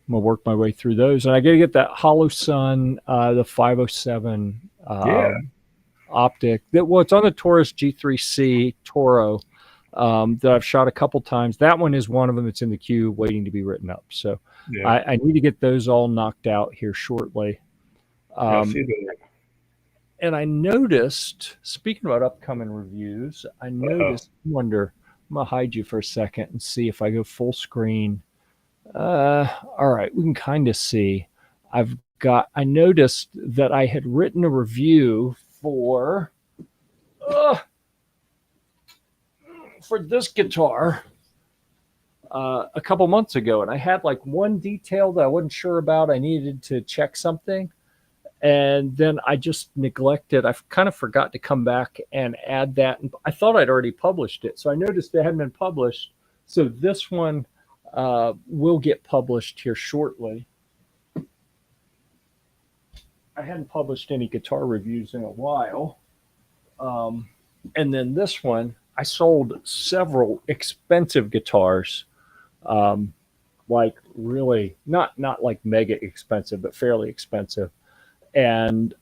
I'm going to work my way through those. And I got to get that Hollow Sun, the 507 optic. It's on the Taurus G3C Toro. That I've shot a couple times. That one is one of them that's in the queue waiting to be written up. So I need to get those all knocked out here shortly. And I noticed, speaking about upcoming reviews, I noticed, I'm going to hide you for a second and see if I go full screen. All right, we can kind of see. I noticed that I had written a review for this guitar a couple months ago, and I had like one detail that I wasn't sure about. I needed to check something, and then I just neglected. I kind of forgot to come back and add that, and I thought I'd already published it, so I noticed it hadn't been published. So this one will get published here shortly. I hadn't published any guitar reviews in a while, and then this one, I sold several expensive guitars, like really not like mega expensive, but fairly expensive. And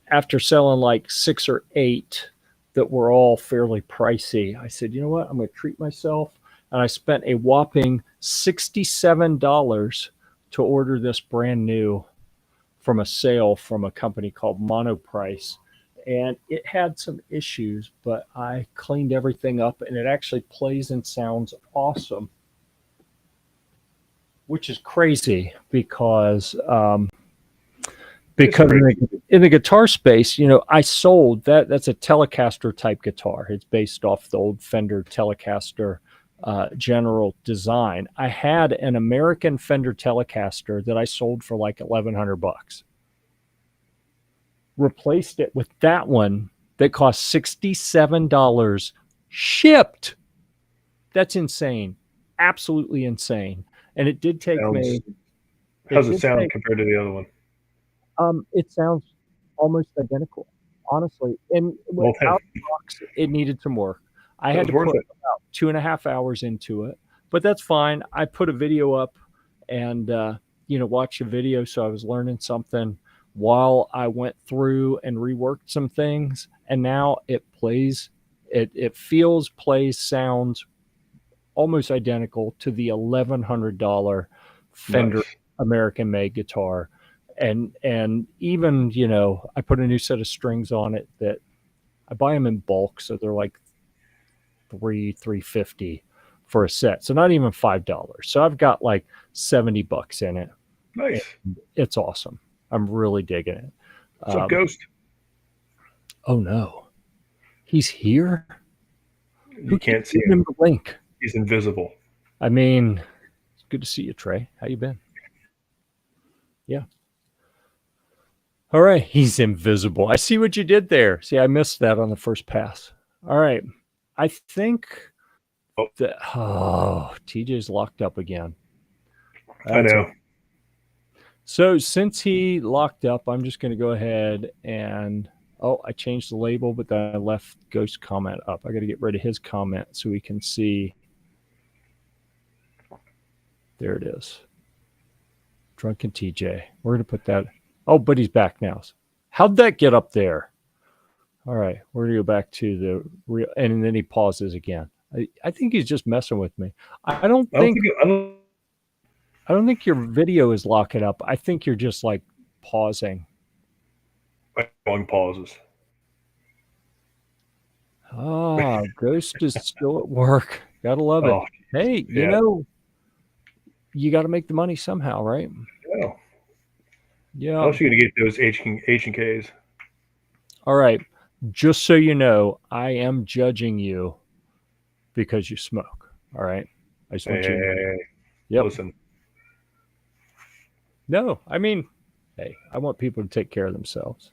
after selling like 6 or 8 that were all fairly pricey, I said, you know what, I'm going to treat myself. And I spent a whopping $67 to order this brand new from a sale from a company called Monoprice. And it had some issues, but I cleaned everything up, and it actually plays and sounds awesome, which is crazy because because in the guitar space, you know, I sold that. That's a Telecaster type guitar. It's based off the old Fender Telecaster general design. I had an American Fender Telecaster that I sold for like $1,100. Replaced it with that one that cost $67 shipped. That's insane. Absolutely insane. And it did take me. How's it sound compared to the other one? It sounds almost identical, honestly. And out of the box, it needed some work. I had to put about 2.5 hours into it, but that's fine. I put a video up and, you know, watched a video. So I was learning something while I went through and reworked some things. And now it plays, it feels, plays, sounds almost identical to the $1,100 Fender American made guitar. And even, you know, I put a new set of strings on it that I buy them in bulk. So they're like $350 for a set. So not even $5. So I've got like $70 in it. Nice. It's awesome. I'm really digging it. What's up, Ghost? Oh no. He's here? You can't see him. The link. He's invisible. I mean, it's good to see you, Trey. How you been? Yeah. All right. He's invisible. I see what you did there. See, I missed that on the first pass. All right. I think that, TJ's locked up again. I know. So since he locked up, I'm just going to go ahead and, I changed the label, but then I left Ghost comment up. I got to get rid of his comment so we can see. There it is. Drunken TJ. We're going to put that. Oh, but he's back now. How'd that get up there? All right. We're going to go back to the real. And then he pauses again. I think he's just messing with me. I don't think your video is locking up. I think you're just like pausing. Long pauses. Ghost is still at work. Gotta love it. Hey, you know, you got to make the money somehow, right? Yeah. How else are you gonna get those H and Ks? All right. Just so you know, I am judging you because you smoke. All right. I just want you to know. Listen. No, I mean, hey, I want people to take care of themselves.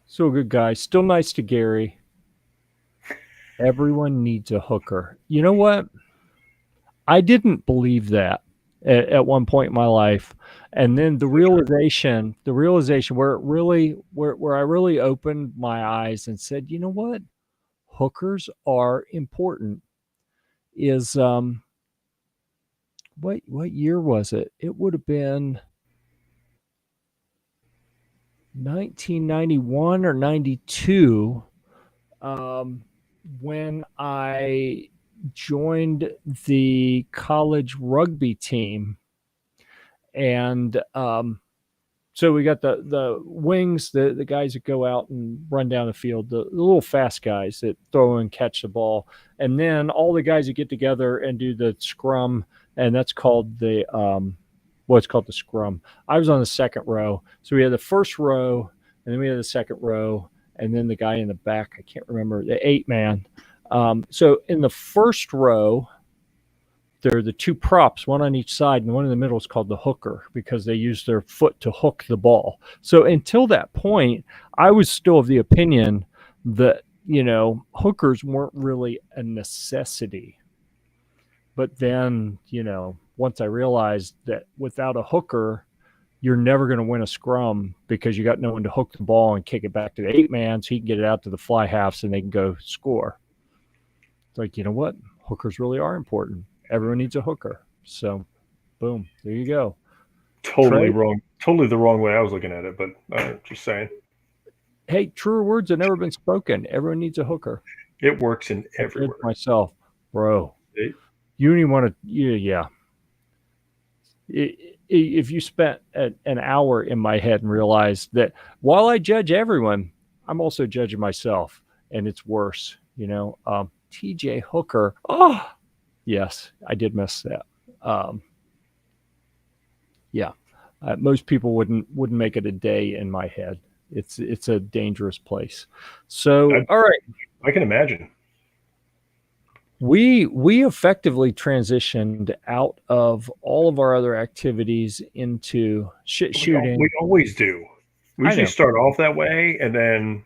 So good guy. Still nice to Gary. Everyone needs a hooker. You know what? I didn't believe that at one point in my life. And then the realization where I really opened my eyes and said, you know what? Hookers are important is, what year was it? It would have been 1991 or 92, when I joined the college rugby team. And so we got the wings, the guys that go out and run down the field, the little fast guys that throw and catch the ball, and then all the guys that get together and do the scrum, and that's called the it's called the scrum. I was on the second row, so we had the first row, and then we had the second row, and then the guy in the back, I can't remember, the 8-man. So in the first row, there are the two props, one on each side, and one in the middle is called the hooker because they use their foot to hook the ball. So until that point, I was still of the opinion that, you know, hookers weren't really a necessity. But then, you know, once I realized that without a hooker, you're never going to win a scrum because you got no one to hook the ball and kick it back to the 8-man so he can get it out to the fly halves and they can go score. It's like, you know what? Hookers really are important. Everyone needs a hooker. So, boom, there you go. Totally wrong. Totally the wrong way I was looking at it, but just saying. Hey, truer words have never been spoken. Everyone needs a hooker. It works in everywhere. Myself, bro. You don't even want to. Yeah. If you spent an hour in my head and realized that while I judge everyone, I'm also judging myself, and it's worse. You know, TJ Hooker. Oh. Yes, I did miss that. Yeah. Most people wouldn't make it a day in my head. It's a dangerous place. So, all right, I can imagine. we effectively transitioned out of all of our other activities into shit shooting. We always do. We I usually know. start off that way, and then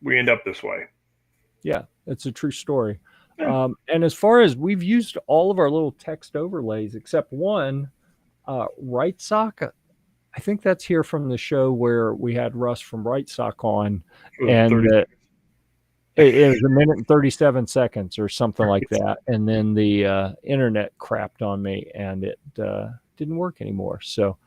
we end up this way. Yeah, it's a true story. Yeah. And as far as we've used all of our little text overlays except one, Right Sock. I think that's here from the show where we had Russ from Right Sock on, For and 30 it was a minute and 37 seconds or something like that. And then the internet crapped on me and it didn't work anymore. So,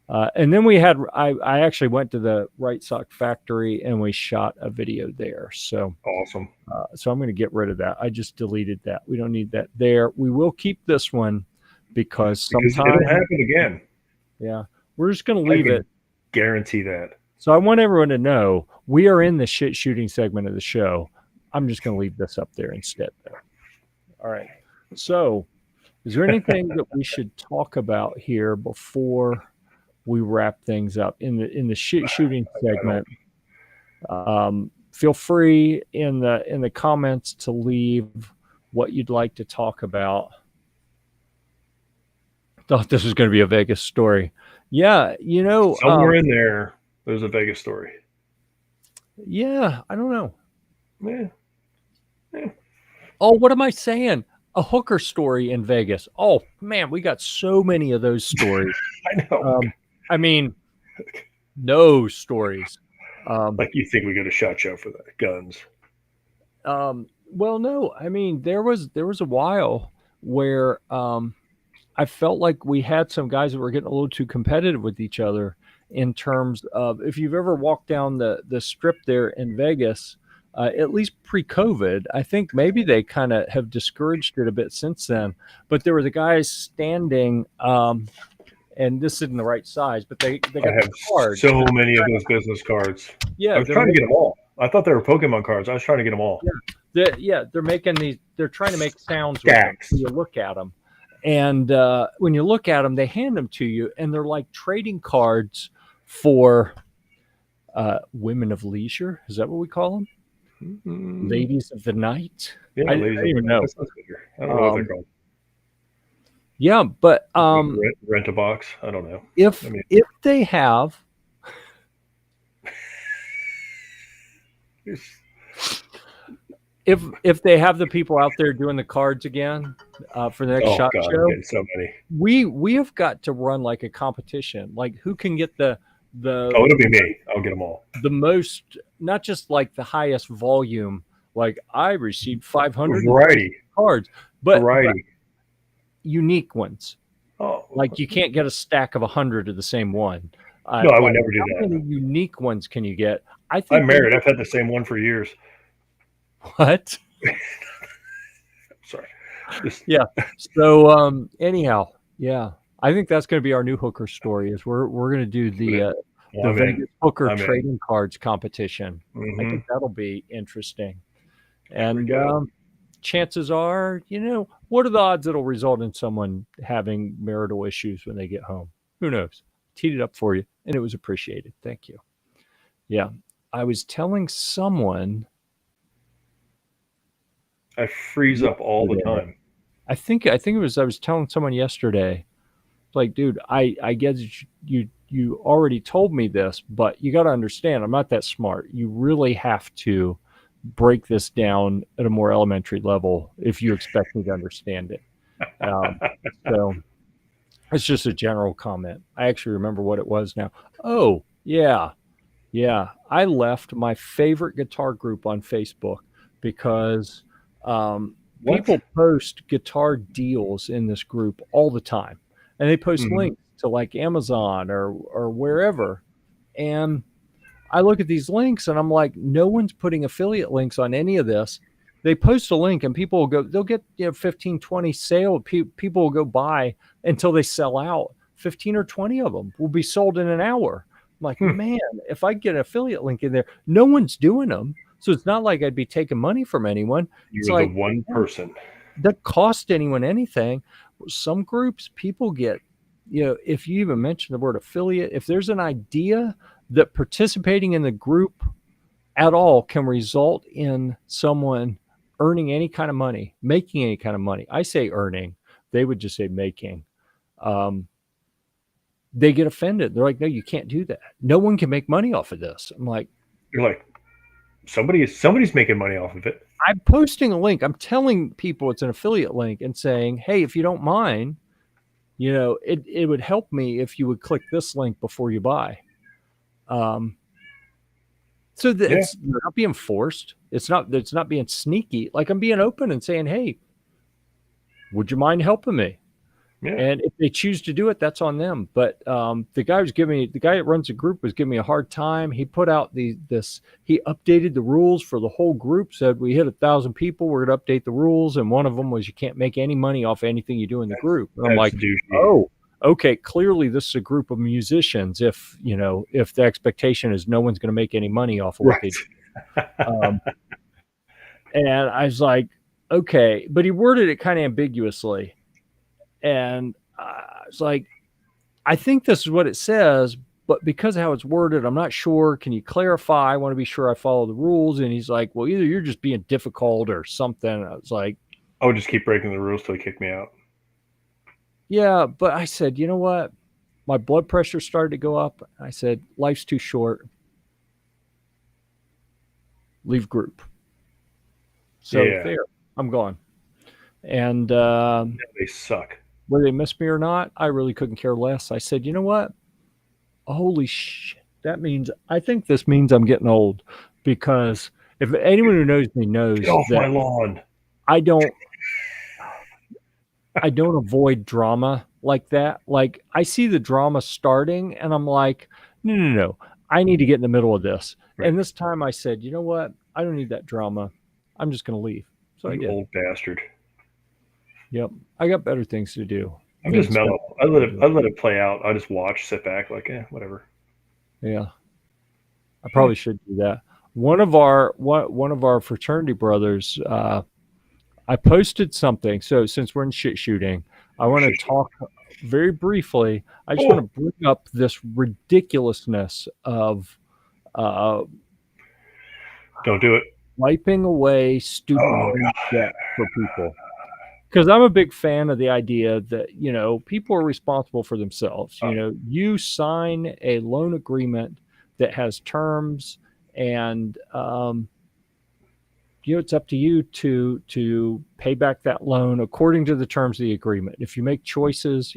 and then I actually went to the Right Sock factory and we shot a video there. So, Awesome. so I'm going to get rid of that. I just deleted that. We don't need that there. We will keep this one because it'll happen again. Yeah, we're just going to leave it. Guarantee that. So I want everyone to know we are in the shit shooting segment of the show. I'm just going to leave this up there instead, though. All right. So, is there anything that we should talk about here before we wrap things up in the shit shooting segment? Feel free in the comments to leave what you'd like to talk about. Thought this was going to be a Vegas story. Yeah, somewhere in there's a Vegas story. Yeah, I don't know. Yeah. Oh, what am I saying? A hooker story in Vegas. Oh man, we got so many of those stories. I know. I mean, no stories. Like you think we go to SHOT Show for the guns? Well, no. I mean, there was a while where I felt like we had some guys that were getting a little too competitive with each other in terms of if you've ever walked down the strip there in Vegas, at least pre-COVID, I think maybe they kind of have discouraged it a bit since then. But there were the guys standing, and this isn't the right size, but they got I have cards. So many of those business cards. Yeah, I was trying to get them all. I thought they were Pokemon cards. I was trying to get them all. Yeah, they're making these. They're trying to make sounds with them. So you look at them. And when you look at them, they hand them to you, and they're like trading cards for women of leisure. Is that what we call them? Mm-hmm. Ladies of the night. Yeah, I don't even know. I don't know what they're called. Yeah, but rent a box. I don't know. If they have. If they have the people out there doing the cards again for the next SHOT Show, so many. We have got to run like a competition. Like who can get the oh, it'll be me. I'll get them all. The most, not just like the highest volume. Like I received 500 cards, but unique ones. Oh, like you can't get a stack of 100 of the same one. No, I would never do that. How many unique ones can you get? I think I'm married. I've had the same one for years. What? Sorry. Yeah. So anyhow, yeah, I think that's going to be our new hooker story. Is we're going to do the Vegas hooker trading cards competition. Mm-hmm. I think that'll be interesting. And chances are, what are the odds it'll result in someone having marital issues when they get home? Who knows? Teed it up for you, and it was appreciated. Thank you. Yeah, I was telling someone. I freeze up all the time. I think it was. I was telling someone yesterday, like, dude, I guess you already told me this, but you got to understand, I'm not that smart. You really have to break this down at a more elementary level if you expect me to understand it. So it's just a general comment. I actually remember what it was now. Oh, yeah. I left my favorite guitar group on Facebook because people post guitar deals in this group all the time. And they post links to like Amazon or wherever. And I look at these links and I'm like, no one's putting affiliate links on any of this. They post a link and people will go, they'll get 15, 20 sale. People will go buy until they sell out. 15 or 20 of them will be sold in an hour. I'm like, man, if I get an affiliate link in there, no one's doing them. So it's not like I'd be taking money from anyone. You're like the one person that cost anyone anything. Some groups, people get if you even mention the word affiliate, if there's an idea that participating in the group at all can result in someone earning any kind of money, making any kind of money. I say earning, they would just say making. They get offended. They're like, no, you can't do that. No one can make money off of this. I'm like, You're like, somebody's making money off of it. I'm posting a link. I'm telling people it's an affiliate link and saying, hey, if you don't mind, it would help me if you would click this link before you buy. So that it's not being forced. It's not being sneaky. Like, I'm being open and saying, hey, would you mind helping me? Yeah. And if they choose to do it, that's on them. But the guy that runs the group was giving me a hard time. He put out he updated the rules for the whole group, said we hit 1,000 people, we're going to update the rules. And one of them was you can't make any money off anything you do in the group. And I'm like, douchey. Oh, okay, clearly this is a group of musicians. If the expectation is no one's going to make any money off of what they do. And I was like, okay, but he worded it kind of ambiguously. And it's like, I think this is what it says, but because of how it's worded, I'm not sure. Can you clarify? I want to be sure I follow the rules. And he's like, well, either you're just being difficult or something. I was like, I would just keep breaking the rules till he kicked me out. Yeah, but I said, you know what? My blood pressure started to go up. I said, life's too short. Leave group. So there, I'm gone. And they suck. Whether they miss me or not, I really couldn't care less. I said, you know what? Holy shit. I think this means I'm getting old, because if anyone who knows me knows Get off that my lawn. I don't avoid drama like that. Like, I see the drama starting and I'm like, no. I need to get in the middle of this. Right. And this time I said, you know what? I don't need that drama. I'm just going to leave. So I did. Old bastard. Yep. I got better things to do. I'm just mellow. I let it play out. I just watch, sit back, like, whatever. Yeah. I probably should do that. One of our fraternity brothers, I posted something. So since we're in shit shooting, I want to talk very briefly. I just want to bring up this ridiculousness of don't do it. Wiping away student debt for people. Because I'm a big fan of the idea that, people are responsible for themselves. You sign a loan agreement that has terms, and it's up to you to pay back that loan according to the terms of the agreement. If you make choices,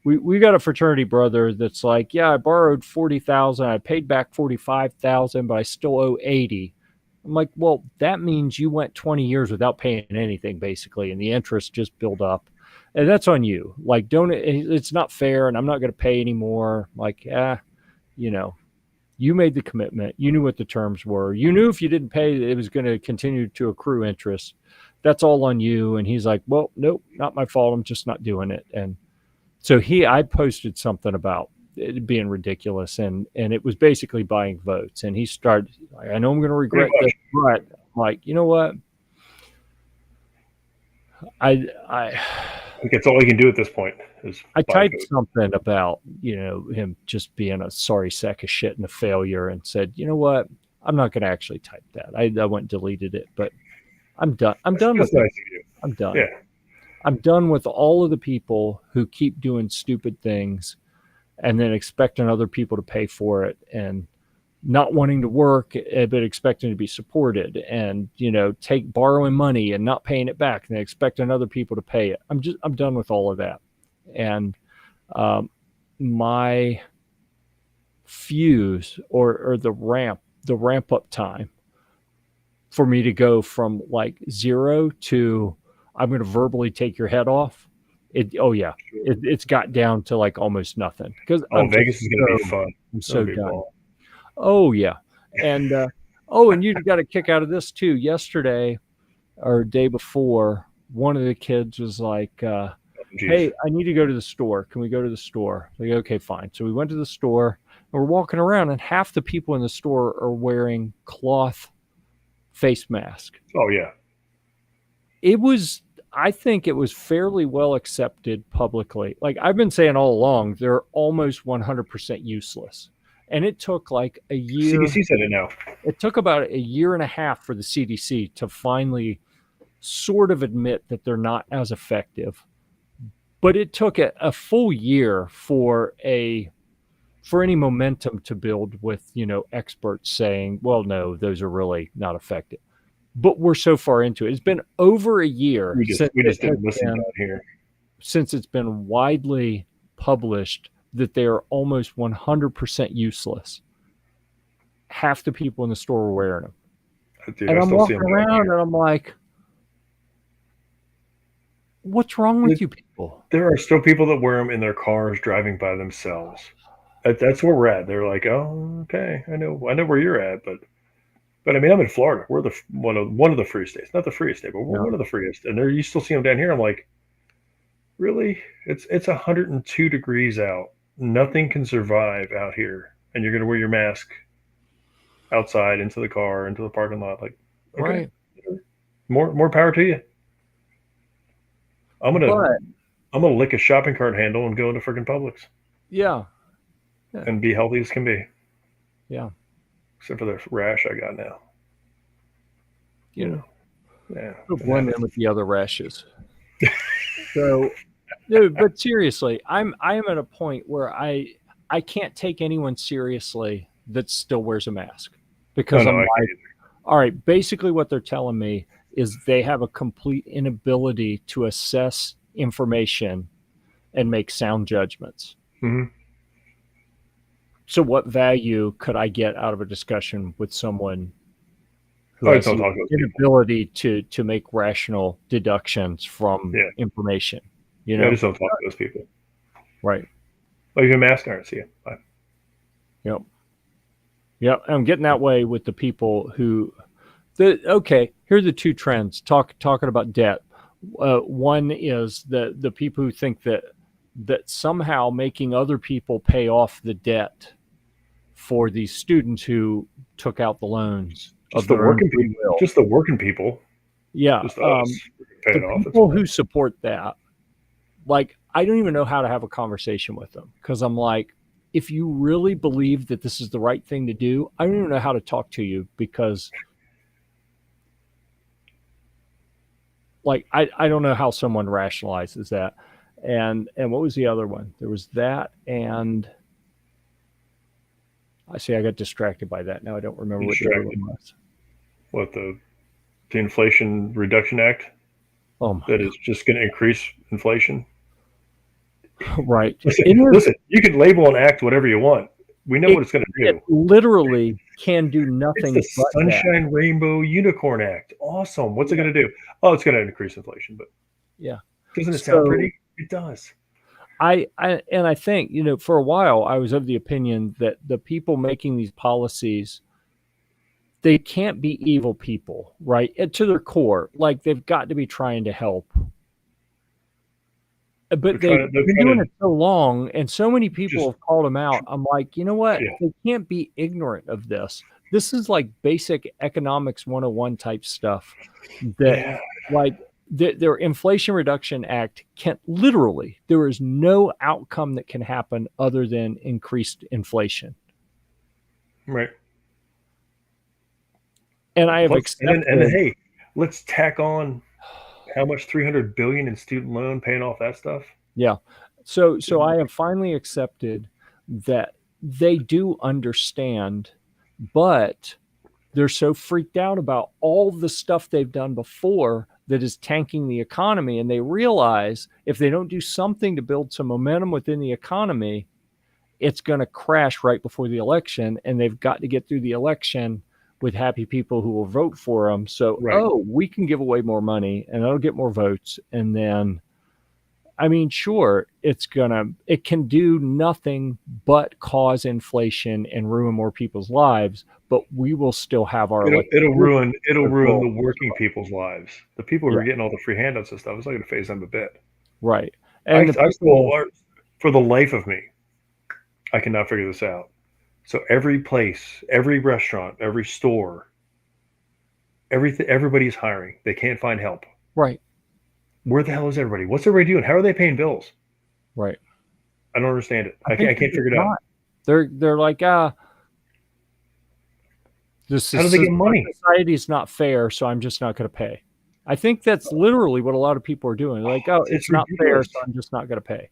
we got a fraternity brother that's like, yeah, I borrowed $40,000, I paid back $45,000, but I still owe $80,000. I'm like, well, that means you went 20 years without paying anything, basically, and the interest just built up. And that's on you. Like, it's not fair, and I'm not going to pay anymore. Like, you made the commitment. You knew what the terms were. You knew if you didn't pay, it was going to continue to accrue interest. That's all on you. And he's like, well, nope, not my fault. I'm just not doing it. And so I posted something about it being ridiculous, and it was basically buying votes. And he started, I know I'm going to regret this, but I'm like, you know what? I think that's all he can do at this point. I typed something about, him just being a sorry sack of shit and a failure, and said, you know what? I'm not going to actually type that. I went and deleted it, but I'm done. I'm done with it. I'm done. Yeah. I'm done with all of the people who keep doing stupid things and then expecting other people to pay for it, and not wanting to work, but expecting to be supported, and, borrowing money and not paying it back and expecting other people to pay it. I'm done with all of that. And my fuse or the ramp up time for me to go from like 0 to I'm going to verbally take your head off. It's got down to like almost nothing, because Vegas is going to be fun. I'm so done. Oh yeah. And and you got a kick out of this too. Yesterday or day before, one of the kids was like, hey, I need to go to the store. Can we go to the store? Like, okay, fine. So we went to the store, and we're walking around, and half the people in the store are wearing cloth face masks. Oh yeah. It was, I think it was fairly well accepted publicly. Like I've been saying all along, they're almost 100% useless. And it took like a year. CDC said it now. It took about a year and a half for the CDC to finally sort of admit that they're not as effective. But it took a full year for any momentum to build with, experts saying, well, no, those are really not effective. But we're so far into it. It's been over a year We just didn't listen down here. Since it's been widely published that they are almost 100% useless. Half the people in the store are wearing them. Dude, and I'm walking around and I'm like, what's wrong with you people? There are still people that wear them in their cars driving by themselves. That's where we're at. They're like, oh, okay, I know where you're at, but I mean, I'm in Florida. We're one of the free states, not the freest state, but we're one of the freest. And you still see them down here. I'm like, really? It's 102 degrees out. Nothing can survive out here, and you're going to wear your mask outside, into the car, into the parking lot. Like, okay, right? More power to you. I'm gonna lick a shopping cart handle and go into freaking Publix. Yeah. And be healthy as can be. Yeah. Except for the rash I got now. Yeah. It'll blend in with the other rashes. So, no, but seriously, I am at a point where I can't take anyone seriously that still wears a mask because I'm like, all right, basically what they're telling me is they have a complete inability to assess information and make sound judgments. Mm-hmm. So what value could I get out of a discussion with someone who has the inability to make rational deductions from information? I just don't talk to those people. Right. Oh, you're a mask, I see you. Bye. Yep. Yep. I'm getting that way with the people who okay, here are the two trends talking about debt. One is the people who think that somehow making other people pay off the debt for these students who took out the loans. Just the working people. Just the working people. Yeah. The people who support that, like, I don't even know how to have a conversation with them because I'm like, if you really believe that this is the right thing to do, I don't even know how to talk to you because, like, I don't know how someone rationalizes that. And what was the other one? There was that, and I got distracted by that. Now I don't remember what the other one was. What, the Inflation Reduction Act? Oh, that is just going to increase inflation. Right. Listen, you can label an act whatever you want. We know what it's going to do. It literally can do nothing. It's the Sunshine Rainbow Unicorn Act. Awesome. What's it going to do? Oh, it's going to increase inflation. But yeah, doesn't it sound pretty? It does. I think, for a while I was of the opinion that the people making these policies, they can't be evil people, right? And to their core, like they've got to be trying to help. But they've been doing it so long, and so many people have called them out. I'm like, you know what? Yeah. They can't be ignorant of this. This is like basic economics 101 type stuff that, like, their Inflation Reduction Act can't literally, there is no outcome that can happen other than increased inflation. Right. And I have accepted. And then, hey, let's tack on how much $300 billion in student loan paying off that stuff. Yeah. So I have finally accepted that they do understand, but they're so freaked out about all the stuff they've done before that is tanking the economy. And they realize if they don't do something to build some momentum within the economy, it's going to crash right before the election. And they've got to get through the election with happy people who will vote for them. So, we can give away more money and that'll get more votes. And then, I mean, sure, it can do nothing but cause inflation and ruin more people's lives, but we will still have our. It'll ruin the working people's lives. The people who are getting all the free handouts and stuff, it's not going to phase them a bit. Right. And for the life of me, I cannot figure this out. So every place, every restaurant, every store, everybody's hiring. They can't find help. Right. where the hell is everybody? What's everybody doing? How are they paying bills? Right. I don't understand it. I think can't figure it out. They're like, this How do they get money? society is not fair, so I'm just not going to pay. I think that's literally what a lot of people are doing. They're like, oh, it's not fair, so I'm just not going to pay.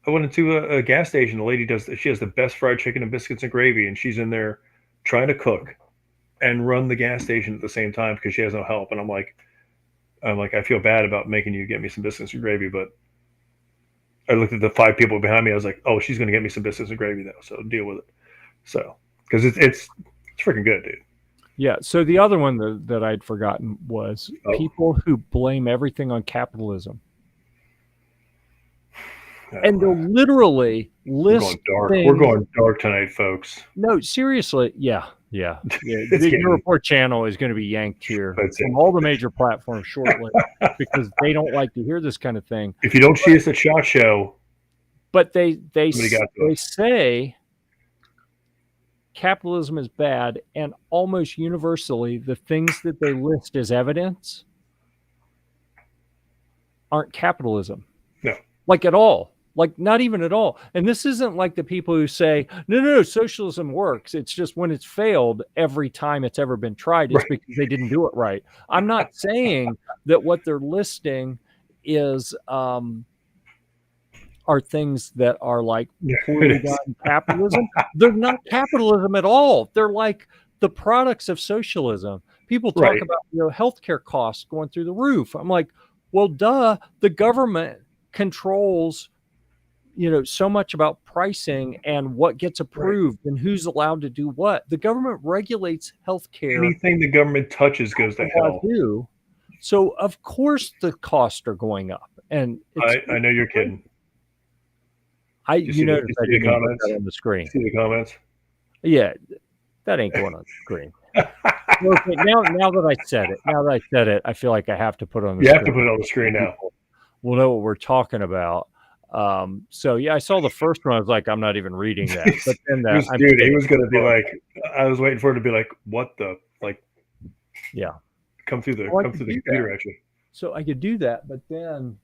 I went into a gas station. The lady she has the best fried chicken and biscuits and gravy, and she's in there trying to cook and run the gas station at the same time because she has no help. And I'm like, I feel bad about making you get me some biscuits and gravy, but I looked at the 5 people behind me. I was like, oh, she's going to get me some biscuits and gravy though, so deal with it. So because it's freaking good, dude. Yeah. So the other one that I'd forgotten was people who blame everything on capitalism. And they'll literally list. We're going dark tonight, folks. No, seriously. Yeah. The Gear Report channel is going to be yanked here from all the major platforms shortly because they don't like to hear this kind of thing. If you don't see us at SHOT Show. But they say capitalism is bad, and almost universally, the things that they list as evidence aren't capitalism. No. Like at all. Like not even at all. And this isn't like the people who say, no, socialism works. It's just when it's failed every time it's ever been tried, it's because they didn't do it right. I'm not saying that what they're listing is are things that are like poorly done capitalism. They're not capitalism at all. They're like the products of socialism. People talk about healthcare costs going through the roof. I'm like, well, duh, the government controls so much about pricing and what gets approved and who's allowed to do what. The government regulates healthcare. Anything the government touches goes to hell. So of course the costs are going up. And I know you're kidding. You noticed I didn't put that on the screen. See the comments? Yeah, that ain't going on the screen. Okay, now that I said it, I feel like I have to put it on the screen. You have to put it on the screen now. We'll know what we're talking about. So yeah, I saw the first one. I was like, I'm not even reading that. But then he was going to be like, I was waiting for it to be like, what the come through the computer actually. So I could do that, but then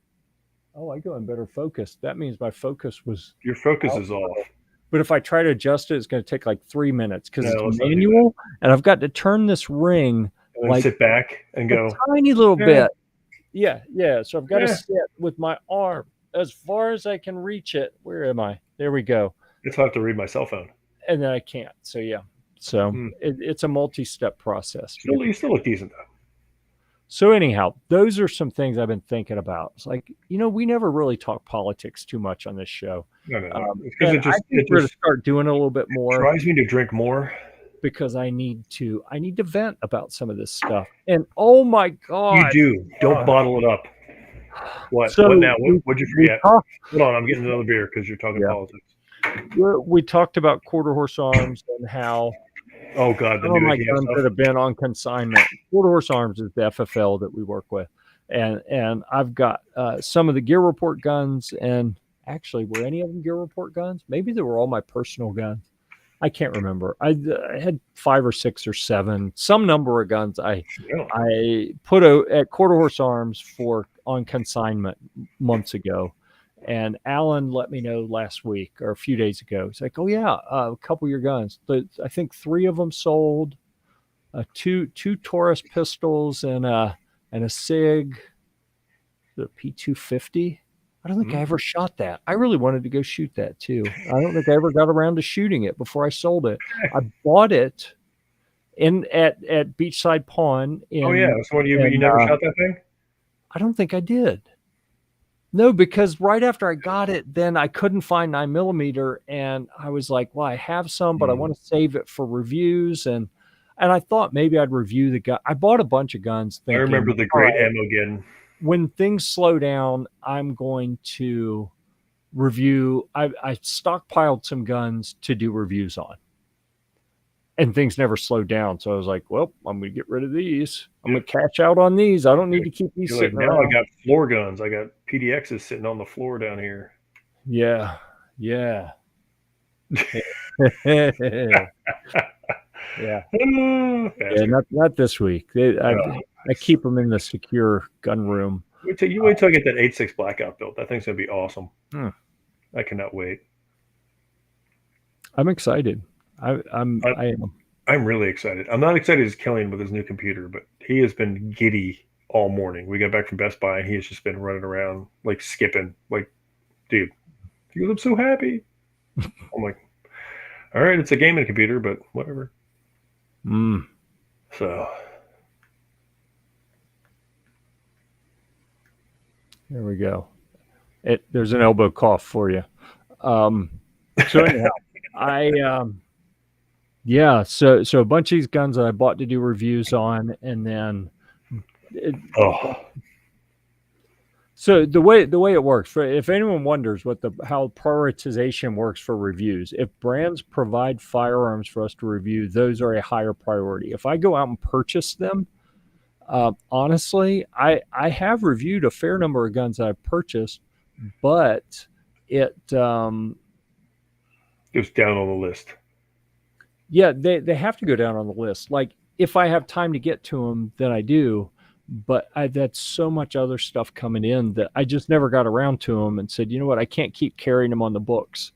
I go in better focus. That means my focus was your focus is off. But if I try to adjust it, it's going to take like 3 minutes because it's manual, and I've got to turn this ring and then sit back and go a tiny little bit. Yeah. So I've got to sit with my arm as far as I can reach it. Where am I? There we go. It's hard to read my cell phone. And then I can't. So yeah. So it's a multi-step process. You still look decent though. So anyhow, those are some things I've been thinking about. It's like, we never really talk politics too much on this show. No. I think we're going to start doing it a little bit more. It drives me to drink more. Because I need to vent about some of this stuff. And oh my God. You do. Don't bottle it up. What? So what now? What'd you forget? Hold on, I'm getting another beer because you're talking politics. We talked about quarter horse arms and how oh God, some of my guns that have been on consignment. Quarter horse arms is the FFL that we work with. And I've got some of the Gear Report guns, and actually were any of them Gear Report guns? Maybe they were all my personal guns. I can't remember. I had 5 or 6 or 7, some number of guns I put at Quarter Horse Arms on consignment months ago. And Alan let me know last week or a few days ago. He's like, oh yeah, a couple of your guns. I think 3 of them sold, two Taurus pistols and a SIG, the P250. I don't think I ever shot that. I really wanted to go shoot that too. I don't think I ever got around to shooting it before I sold it. I bought it at Beachside Pawn. So you never shot that thing? I don't think I did. No, because right after I got it, then I couldn't find 9mm, and I was like, well, I have some, but I want to save it for reviews, and I thought maybe I'd review the gun. I bought a bunch of guns. Thinking, I remember the great ammo gun. When things slow down, I'm going to review. I stockpiled some guns to do reviews on, and things never slowed down. So I was like, well, I'm going to get rid of these. I'm going to cash out on these. I don't need to keep these sitting around. Now I got floor guns. I got PDXs sitting on the floor down here. Yeah. Not this week. I keep them in the secure gun room. wait till I get that 8.6 Blackout built. That thing's gonna be awesome. Hmm. I cannot wait. I'm excited. I am. I'm really excited. I'm not excited as Killian with his new computer, but he has been giddy all morning. We got back from Best Buy and he has just been running around like skipping. Like, dude, he goes, I'm so happy. I'm like, all right, it's a gaming computer, but whatever. So There we go. There's an elbow cough for you. So anyhow, yeah. So a bunch of these guns that I bought to do reviews on, and then so the way it works, if anyone wonders how prioritization works for reviews, if brands provide firearms for us to review, those are a higher priority. If I go out and purchase them, honestly, I have reviewed a fair number of guns that I've purchased, but it goes down on the list. Yeah, they have to go down on the list. Like if I have time to get to them, then I do. But that's so much other stuff coming in that I just never got around to them and said, you know what, I can't keep carrying them on the books.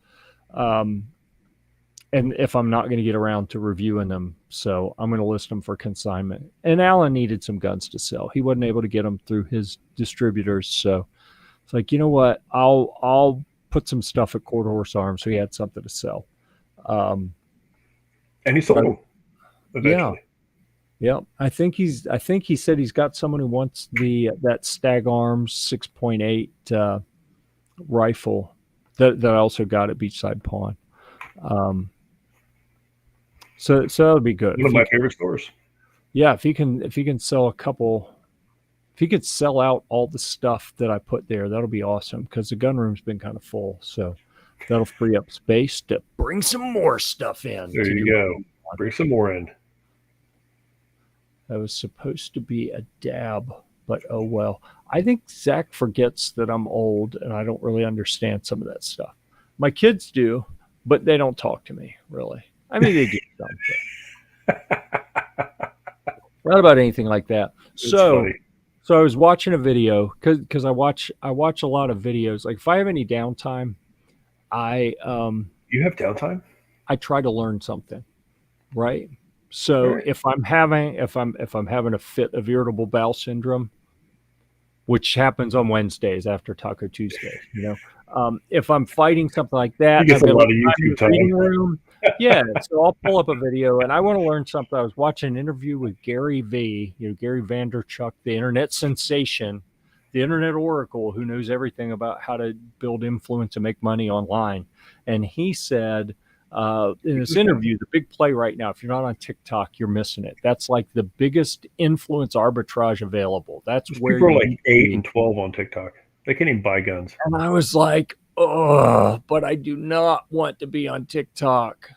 And if I'm not going to get around to reviewing them, so I'm going to list them for consignment. And Alan needed some guns to sell. He wasn't able to get them through his distributors, so it's like, you know what, I'll put some stuff at Quarter Horse Arms, so he had something to sell. And he sold them eventually. Yeah. I think he said he's got someone who wants that Stag Arms 6.8 rifle that I also got at Beachside Pawn. So that'll be good. One of my favorite stores. Yeah, if he can sell a couple, if he could sell out all the stuff that I put there, that'll be awesome, because the gun room's been kind of full. So that'll free up space to bring some more stuff in. There you go. Bring some more in. That was supposed to be a dab, but oh well. I think Zach forgets that I'm old and I don't really understand some of that stuff. My kids do, but they don't talk to me, really. I mean, they do something. Not about anything like that. So I was watching a video because I watch a lot of videos. Like if I have any downtime, You have downtime? I try to learn something, right? So if I'm having a fit of irritable bowel syndrome, which happens on Wednesdays after Taco Tuesday, if I'm fighting something like that, you get a lot of YouTube time. Room, yeah, so I'll pull up a video and I want to learn something. I was watching an interview with Gary V, Gary Vanderchuck, the internet sensation, the internet oracle, who knows everything about how to build influence and make money online, and he said, in this interview, the big play right now, if you're not on TikTok, you're missing it. That's like the biggest influence arbitrage available. That's where people are like 8 and 12 on TikTok. They can't even buy guns. And I was like, oh, but I do not want to be on TikTok.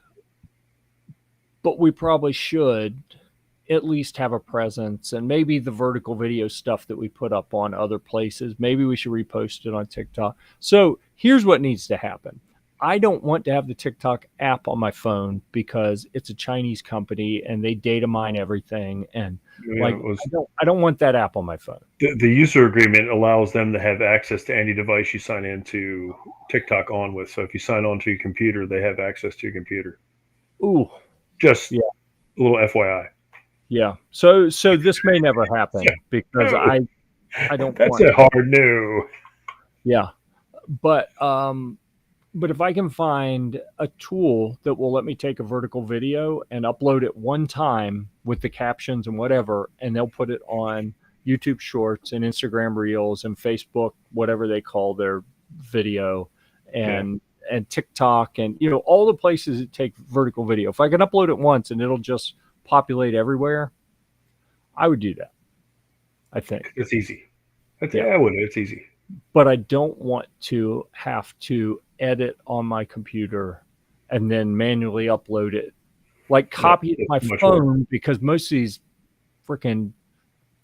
But we probably should at least have a presence, and maybe the vertical video stuff that we put up on other places, maybe we should repost it on TikTok. So here's what needs to happen. I don't want to have the TikTok app on my phone because it's a Chinese company and they data mine everything. And I don't want that app on my phone. The user agreement allows them to have access to any device you sign into TikTok on with. So if you sign on to your computer, they have access to your computer. Ooh, just a little FYI. Yeah. So this may never happen because I don't. That's a hard no. Yeah, but if I can find a tool that will let me take a vertical video and upload it one time with the captions and whatever, and they'll put it on YouTube Shorts and Instagram Reels and Facebook, whatever they call their video, and TikTok, and all the places that take vertical video. If I can upload it once and it'll just populate everywhere, I would do that. I think it's easy. I would. It's easy. But I don't want to have to edit on my computer and then manually upload it, like copy it to my phone, because most of these freaking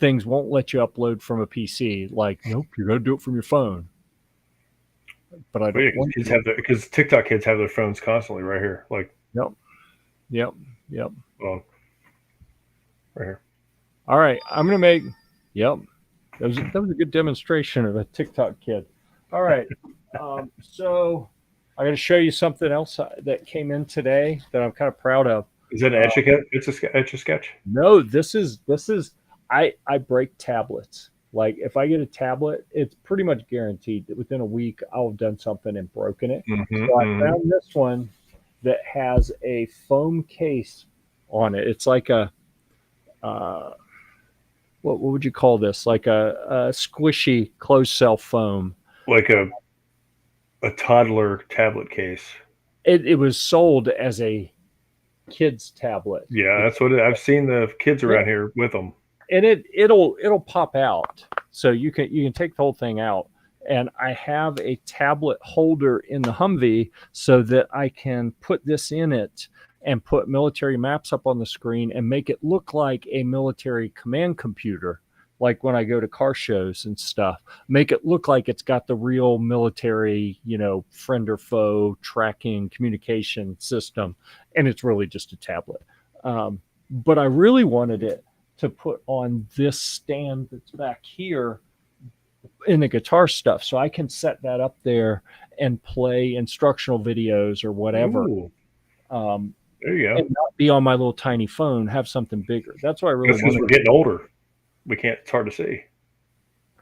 things won't let you upload from a PC. Like, nope, you're going to do it from your phone. But I don't want kids because TikTok kids have their phones constantly right here. Like, Yep. Well, right here. All right, I'm going to make, That was a good demonstration of a TikTok kid. All right. So I got to show you something else that came in today that I'm kind of proud of. Is it an Uh, etch a sketch? no, this is I break tablets. Like if I get a tablet, it's pretty much guaranteed that within a week I'll have done something and broken it. Mm-hmm, So I mm-hmm. found this one that has a foam case on it. It's like a uh, what would you call this? Like a squishy closed cell foam. Like a toddler tablet case. It was sold as a kid's tablet. Yeah, that's what I've seen the kids Yeah, around here with them. and it'll pop out, so you can take the whole thing out. And I have a tablet holder in the Humvee so that I can put this in it and put military maps up on the screen and make it look like a military command computer, like when I go to car shows and stuff. Make it look like it's got the real military, friend or foe tracking communication system, and it's really just a tablet. But I really wanted it to put on this stand that's back here in the guitar stuff, so I can set that up there and play instructional videos or whatever, Ooh, um, there you go. and not be on my little tiny phone. Have something bigger. That's what I really That's because we're wanted. getting older. We can't. It's hard to see.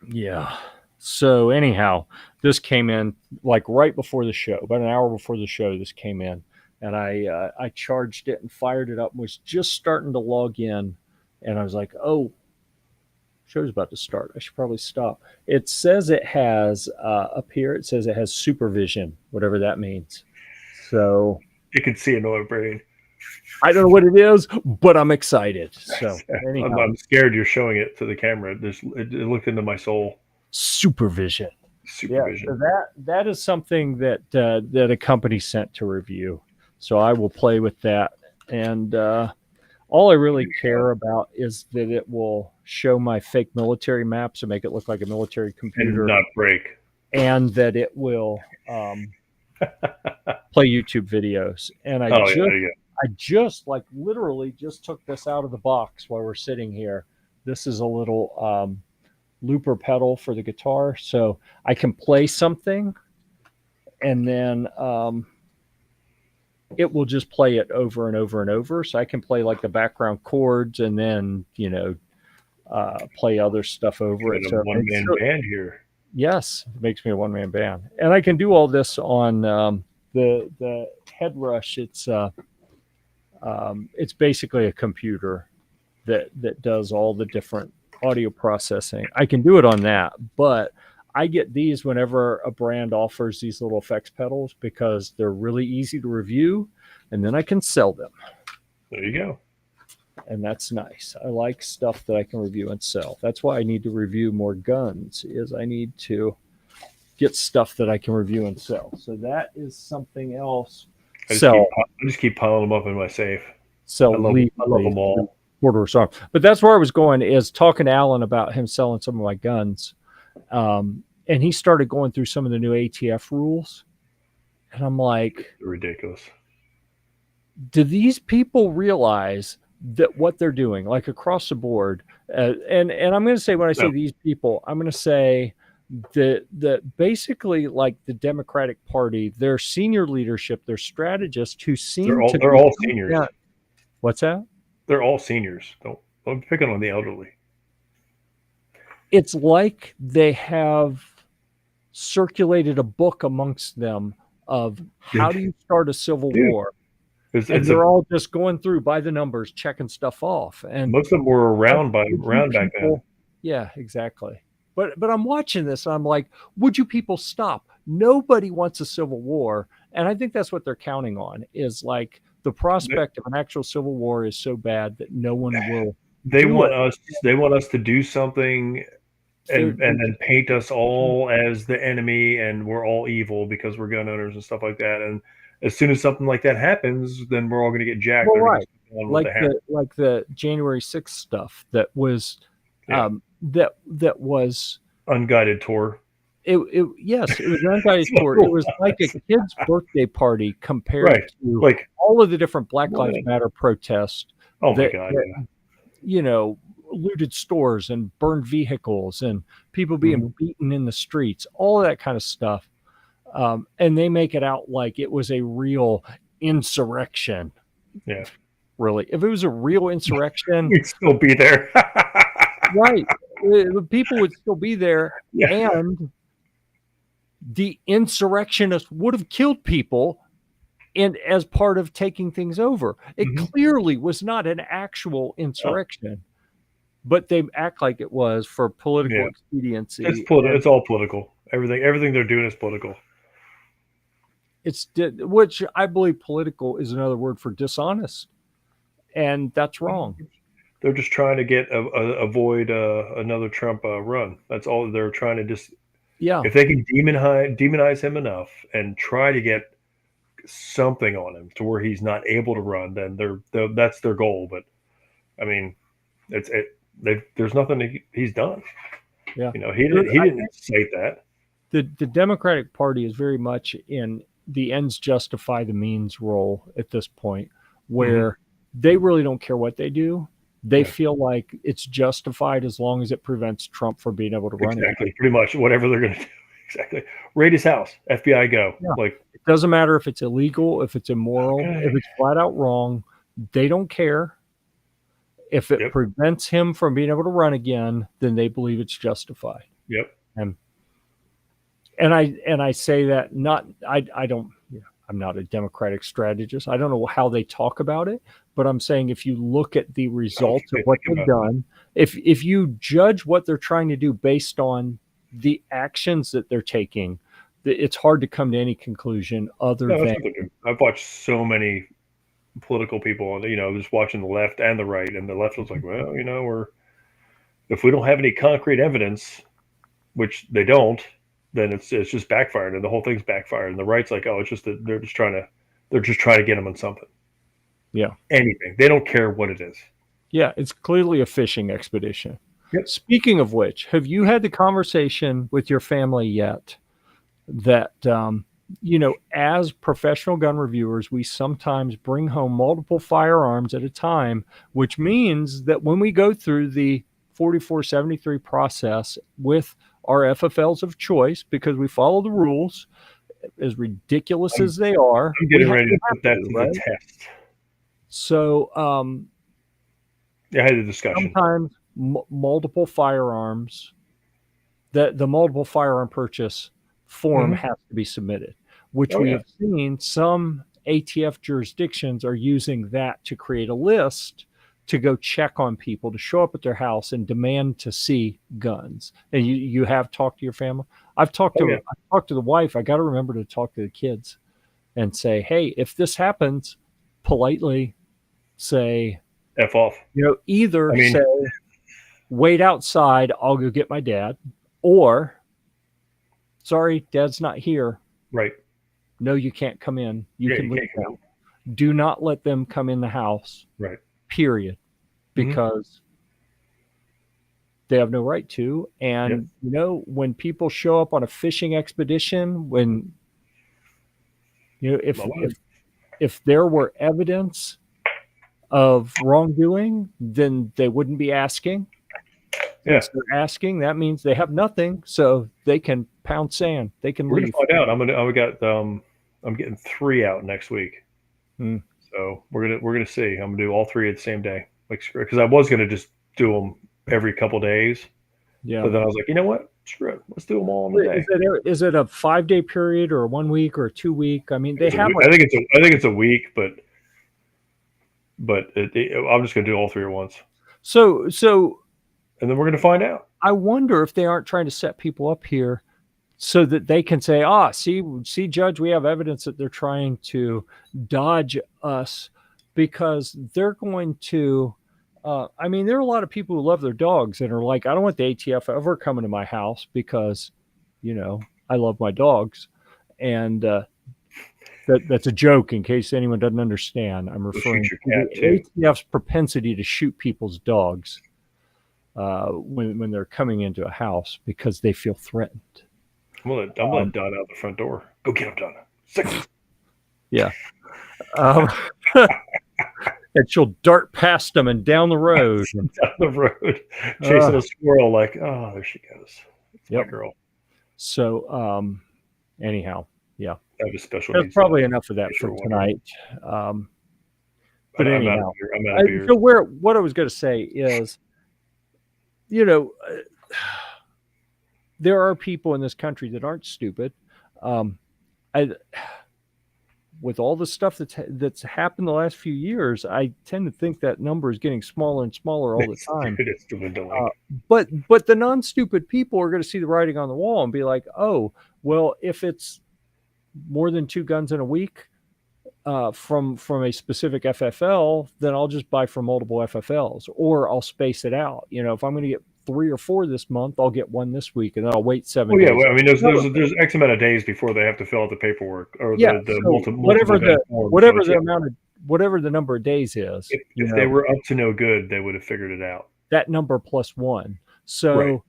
Yeah. So anyhow, this came in like right before the show, about an hour before the show. This came in, and I charged it and fired it up. And was just starting to log in, and I was like, "Oh, show's about to start. I should probably stop." It says it has up here. It says it has supervision, whatever that means. So You can see it in my brain. I don't know what it is, but I'm excited. So anyhow, I'm scared you're showing it to the camera. It looked into my soul. supervision. Yeah, Supervision. so that is something that a company sent to review. So I will play with that, and all I really care about is that it will show my fake military maps and make it look like a military And computer, not break. and that it will play YouTube videos. And Oh yeah, there you I just like literally just took this out of the box while we're sitting here. This is a little looper pedal for the guitar, so I can play something, and then it will just play it over and over and over. So I can play like the background chords, and then play other stuff over go. it. Got So a one-man band here. yes, it makes me a one-man band, and I can do all this on the head rush. It's basically a computer that does all the different audio processing. I can do it on that, but I get these whenever a brand offers these little effects pedals because they're really easy to review, and then I can sell them. There you go. And that's nice. I like stuff that I can review and sell. That's why I need to review more guns, is I need to get stuff that I can review and sell. So that is something else. I just keep piling them up in my safe. Sell I love them all. Quarter song. But that's where I was going, is talking to Alan about him selling some of my guns. And he started going through some of the new ATF rules. And I'm like, Ridiculous. do these people realize that what they're doing, like across the board, and I'm going to say, when I say these people, I'm going to say that basically, like the Democratic Party, their senior leadership, their strategists who seem they're all seniors. Yeah. What's that? They're all seniors. Don't be picking on the elderly. It's like they have circulated a book amongst them of how do you start a civil war. And they're all just going through by the numbers, checking stuff off. And most of them were around back then. Yeah, exactly. But I'm watching this and I'm like, would you people stop? Nobody wants a civil war. And I think that's what they're counting on, is like the prospect of an actual civil war is so bad that no one will. They want us to do something and then paint us all as the enemy, and we're all evil because we're gun owners and stuff like that. And as soon as something like that happens, then we're all going to get jacked. Well, right. Like the January 6th stuff that was that was unguided tour. Yes, it was an unguided tour. It was like a kid's birthday party compared to like all of the different Black Lives Matter protests. Oh my God! looted stores and burned vehicles and people being beaten in the streets, all of that kind of stuff. And they make it out like it was a real insurrection. Yeah. Really, if it was a real insurrection, we'd still be there. right? People would still be there, Yeah. and the insurrectionists would have killed people, and as part of taking things over, it clearly was not an actual insurrection, but they act like it was for political expediency. It's all political. Everything they're doing is political. Which I believe political is another word for dishonest, and that's wrong. They're just trying to avoid another Trump run. That's all they're trying to just. Yeah. If they can demonize him enough and try to get something on him to where he's not able to run, then that's their goal. But I mean, there's nothing he's done. Yeah. He didn't cite that. The Democratic Party is very much in the ends justify the means role at this point, where they really don't care what they do. They feel like it's justified as long as it prevents Trump from being able to run. Exactly. Pretty much whatever they're going to do. Exactly. Raid his house. FBI go. Yeah. Like, it doesn't matter if it's illegal, if it's immoral, if it's flat out wrong. They don't care. If it prevents him from being able to run again, then they believe it's justified. Yep. And I say that I'm not a Democratic strategist. I don't know how they talk about it, but I'm saying if you look at the results of what they've done, if you judge what they're trying to do based on the actions that they're taking, it's hard to come to any conclusion other than. I've watched so many political people, just watching the left and the right, and the left was like, well, if we don't have any concrete evidence, which they don't, then it's just backfired, and the whole thing's backfired. And the right's like, oh, it's just that they're just trying to get them on something. Yeah. Anything. They don't care what it is. Yeah, it's clearly a fishing expedition. Yep. Speaking of which, have you had the conversation with your family yet that, as professional gun reviewers, we sometimes bring home multiple firearms at a time, which means that when we go through the 4473 process with our FFLs of choice, because we follow the rules, as ridiculous as they are, I'm getting ready to put that to the test. So, I had a discussion. Sometimes multiple firearms, the multiple firearm purchase form has to be submitted, which we have seen some ATF jurisdictions are using that to create a list to go check on people, to show up at their house and demand to see guns. And you have talked to your family? I've talked to the wife. I got to remember to talk to the kids and say, hey, if this happens, politely say, F off. Either say, wait outside, I'll go get my dad, or sorry, dad's not here. Right. No, you can't come in. You can leave now. Do not let them come in the house. Right. Period. Because they have no right to. And, when people show up on a fishing expedition, when, if there were evidence of wrongdoing, then they wouldn't be asking. If they're asking, that means they have nothing, so they can pound sand. They can leave. We're gonna find out. I'm getting 3 out next week. So we're gonna see. I'm gonna do all 3 at the same day, because I was gonna just do them every couple days. Yeah. But then I was like, you know what? Screw it. Let's do them all in a day. Is it a 5-day period or a 1 week or a 2 week? I mean, I think it's a week, but I'm just gonna do all 3 at once. So, and then we're gonna find out. I wonder if they aren't trying to set people up here so that they can say, see, Judge, we have evidence that they're trying to dodge us, because they're going to. There are a lot of people who love their dogs and are like, I don't want the ATF ever coming to my house because, I love my dogs. And that's a joke in case anyone doesn't understand. I'm referring to the ATF's propensity to shoot people's dogs when they're coming into a house because they feel threatened. I'm gonna let Don out the front door. Go get him, Don. 6. Yeah. and she'll dart past them and down the road. Down the road, chasing a squirrel. Like, oh, there she goes. It's my Yep. girl. So, anyhow, yeah, I have a special that's needs. probably enough of that case for you're wondering. tonight. But I'm out anyhow, of beer. I'm out of beer. so what I was going to say is, there are people in this country that aren't stupid. With all the stuff that's happened the last few years, I tend to think that number is getting smaller and smaller all the time. It's dwindling. But the non-stupid people are going to see the writing on the wall and be like, oh, well, if it's more than 2 guns in a week from a specific FFL, then I'll just buy from multiple FFLs, or I'll space it out. If I'm going to get 3 or 4 this month, I'll get 1 this week, and then I'll wait 7 days. Yeah, well, I mean, there's X amount of days before they have to fill out the paperwork or the multiple whatever forms. whatever the number of days is. If they were up to no good, they would have figured it out. That number plus 1. So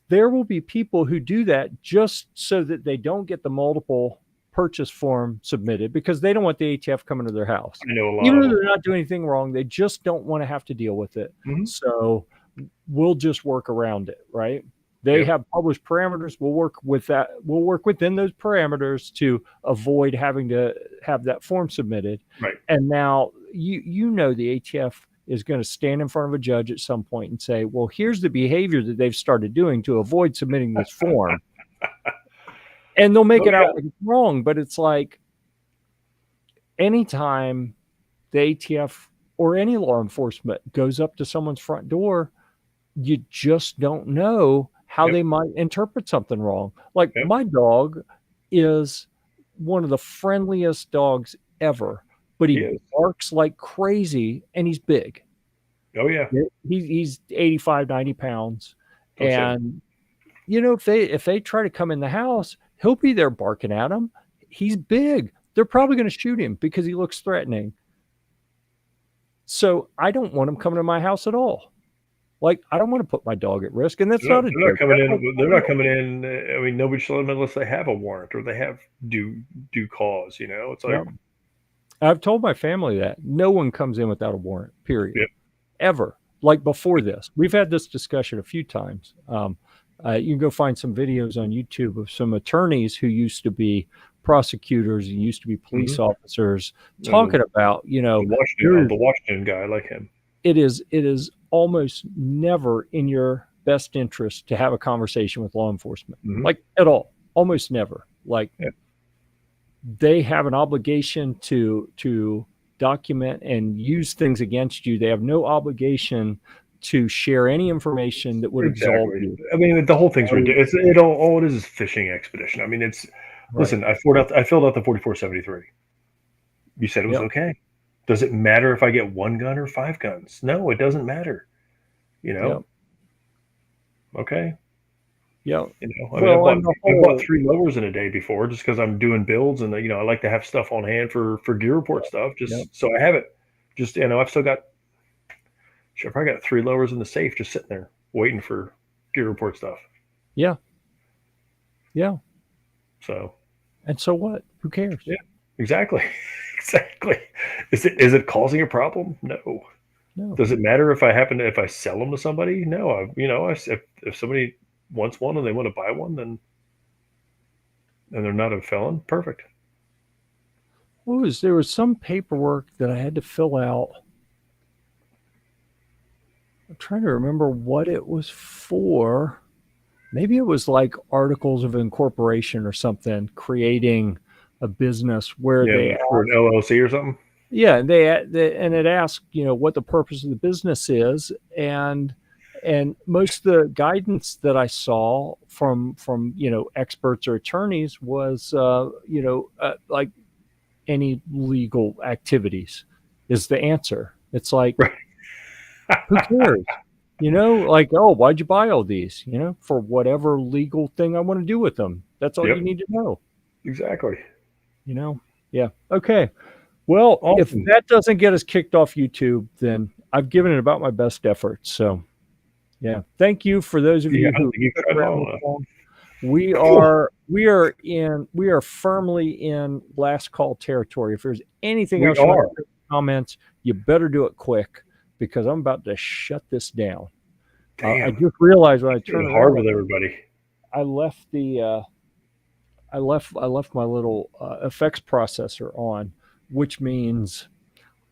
there will be people who do that just so that they don't get the multiple purchase form submitted, because they don't want the ATF coming to their house. I know a lot. Even though they're not doing anything wrong, they just don't want to have to deal with it. Mm-hmm. So we'll just work around it, right? They have published parameters. We'll work with that. We'll work within those parameters to avoid having to have that form submitted. Right. And now the ATF is going to stand in front of a judge at some point and say, well, here's the behavior that they've started doing to avoid submitting this form. And they'll make it out like it's wrong, but it's like anytime the ATF or any law enforcement goes up to someone's front door, you just don't know how they might interpret something wrong. Like my dog is one of the friendliest dogs ever, but he barks like crazy, and he's big. Oh yeah. He's 85, 90 pounds. And if they try to come in the house, he'll be there barking at them. He's big. They're probably going to shoot him because he looks threatening. So I don't want him coming to my house at all. Like, I don't want to put my dog at risk, and they're not coming in. I mean, nobody should let them unless they have a warrant or they have due cause. It's like I've told my family that no one comes in without a warrant. Period. Ever. Like before this, we've had this discussion a few times. You can go find some videos on YouTube of some attorneys who used to be prosecutors and used to be police officers talking about, the Washington guy, like him. It is almost never in your best interest to have a conversation with law enforcement, like at all. Almost never. Like they have an obligation to document and use things against you. They have no obligation to share any information that would absolve you. I mean, the whole thing's ridiculous. All it is fishing expedition. I mean, it's listen. I filled out the 4473. You said it was okay. Does it matter if I get 1 gun or 5 guns? No, it doesn't matter. Okay. Yeah. I bought 3 lowers in a day before, just because I'm doing builds, and I like to have stuff on hand for gear report stuff, just so I have it. Just I've still got. Sure, I probably got 3 lowers in the safe just sitting there waiting for gear report stuff. Yeah. So. And so what? Who cares? Yeah. Exactly. Exactly. Is it causing a problem? No. Does it matter if I sell them to somebody? No. If somebody wants one and they want to buy one, then and they're not a felon, perfect. There was some paperwork that I had to fill out. I'm trying to remember what it was for. Maybe it was like articles of incorporation or something, creating a business where they for an LLC or something. Yeah, and it asked, what the purpose of the business is, and most of the guidance that I saw from experts or attorneys was like any legal activities is the answer. It's like, who cares? Like, oh, why'd you buy all these? For whatever legal thing I want to do with them. That's all you need to know. Exactly. Yeah. Okay. Well, if that doesn't get us kicked off YouTube, then I've given it about my best efforts. So, yeah. Thank you for those of you who we are firmly in last call territory. If there's anything else, comments, you better do it quick because I'm about to shut this down. Damn. I just realized when I Turn turned hard around, with everybody. I left my little effects processor on, which means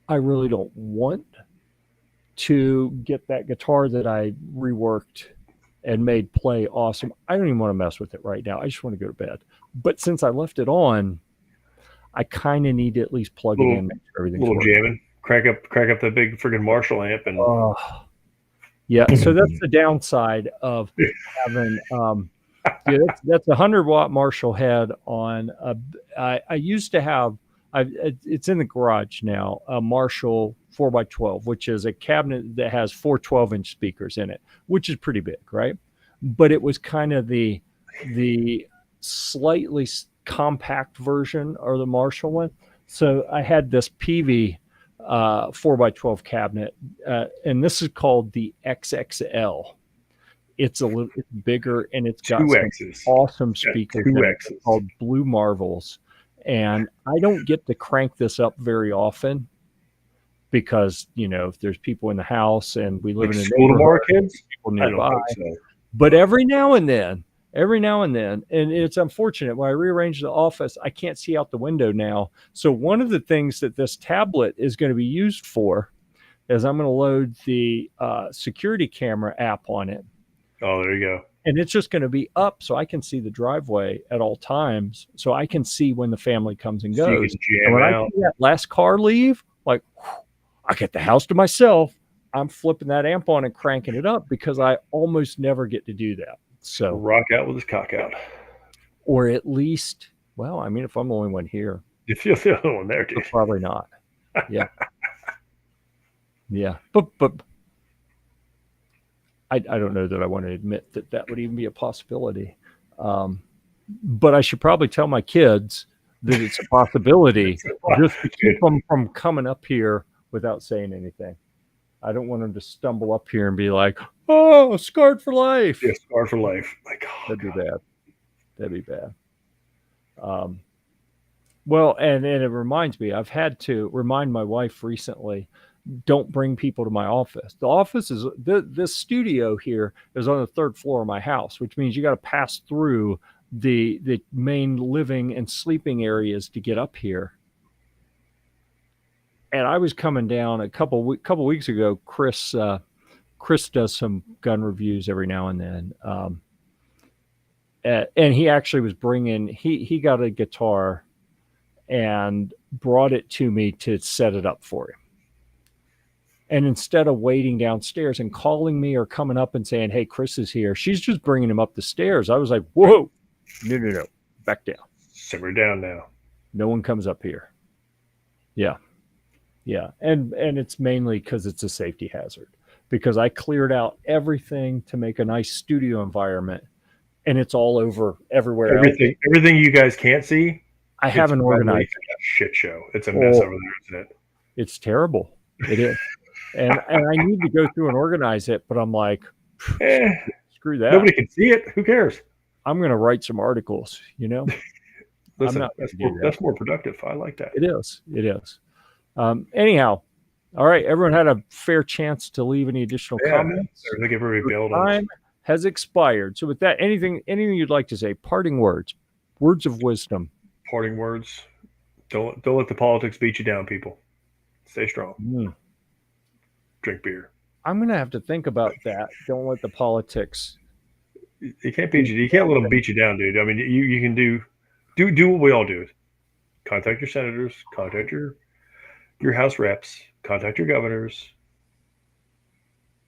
I really don't want to get that guitar that I reworked and made play awesome. I don't even want to mess with it right now. I just want to go to bed. But since I left it on, I kind of need to at least plug it in, make sure everything's Little working. jamming. Crank up that big friggin' Marshall amp and Yeah, so that's the downside of having yeah, that's a 100-watt Marshall head on a. I used to have. It's in the garage now. A Marshall 4x12, which is a cabinet that has four 12-inch speakers in it, which is pretty big, right? But it was kind of the slightly compact version of the Marshall one. So I had this PV 4x12 cabinet, and this is called the XXL. It's a little it's bigger, and it's got two some X's. awesome speakers Two in it X's. called Blue Marvels. And I don't get to crank this up very often because, if there's people in the house and we live Like in a school tomorrow, neighborhood, kids? people I don't nearby. think so. But every now and then, and it's unfortunate when I rearrange the office, I can't see out the window now. So one of the things that this tablet is going to be used for is I'm going to load the security camera app on it. Oh, there you go. And it's just going to be up so I can see the driveway at all times. So I can see when the family comes and So goes. you can jam And when I out. see that last car leave, like, I get the house to myself. I'm flipping that amp on and cranking it up because I almost never get to do that. So Rock out with his cock out. or at least, well, I mean, if I'm the only one here, If you're the only one there, dude. but probably not. Yeah. Yeah. But I don't know that I want to admit that would even be a possibility. But I should probably tell my kids that it's a possibility just to keep them from coming up here without saying anything. I don't want them to stumble up here and be like, "Oh, scarred for life." Yeah, scarred for life. Like, oh, That'd be bad. That'd be bad. Well, and it reminds me, I've had to remind my wife recently, don't bring people to my office. The office is this studio here is on the third floor of my house, which means you got to pass through the main living and sleeping areas to get up here. And I was coming down a couple weeks ago. Chris does some gun reviews every now and then, and he actually was bringing he got a guitar and brought it to me to set it up for him. And instead of waiting downstairs and calling me or coming up and saying, "Hey, Chris is here," she's just bringing him up the stairs. I was like, "Whoa, no, back down. Simmer down now. No one comes up here." Yeah, and it's mainly because it's a safety hazard. Because I cleared out everything to make a nice studio environment, and it's all over everywhere. Everything you guys can't see. I haven't organized. A shit show. It's a mess over there, isn't it? It's terrible. It is. And I need to go through and organize it, but I'm like, screw that. Nobody can see it. Who cares? I'm going to write some articles, Listen, that's more productive. I like that. It is. Anyhow, all right. Everyone had a fair chance to leave any additional comments. I think everybody bailed on time has expired. So with that, anything you'd like to say? Parting words of wisdom. Parting words. Don't let the politics beat you down, people. Stay strong. Drink beer. I'm going to have to think about that. Don't let the politics. You can't beat you. You can't let them beat you down, dude. I mean, you can do what we all do. Contact your senators. Contact your House reps. Contact your governors.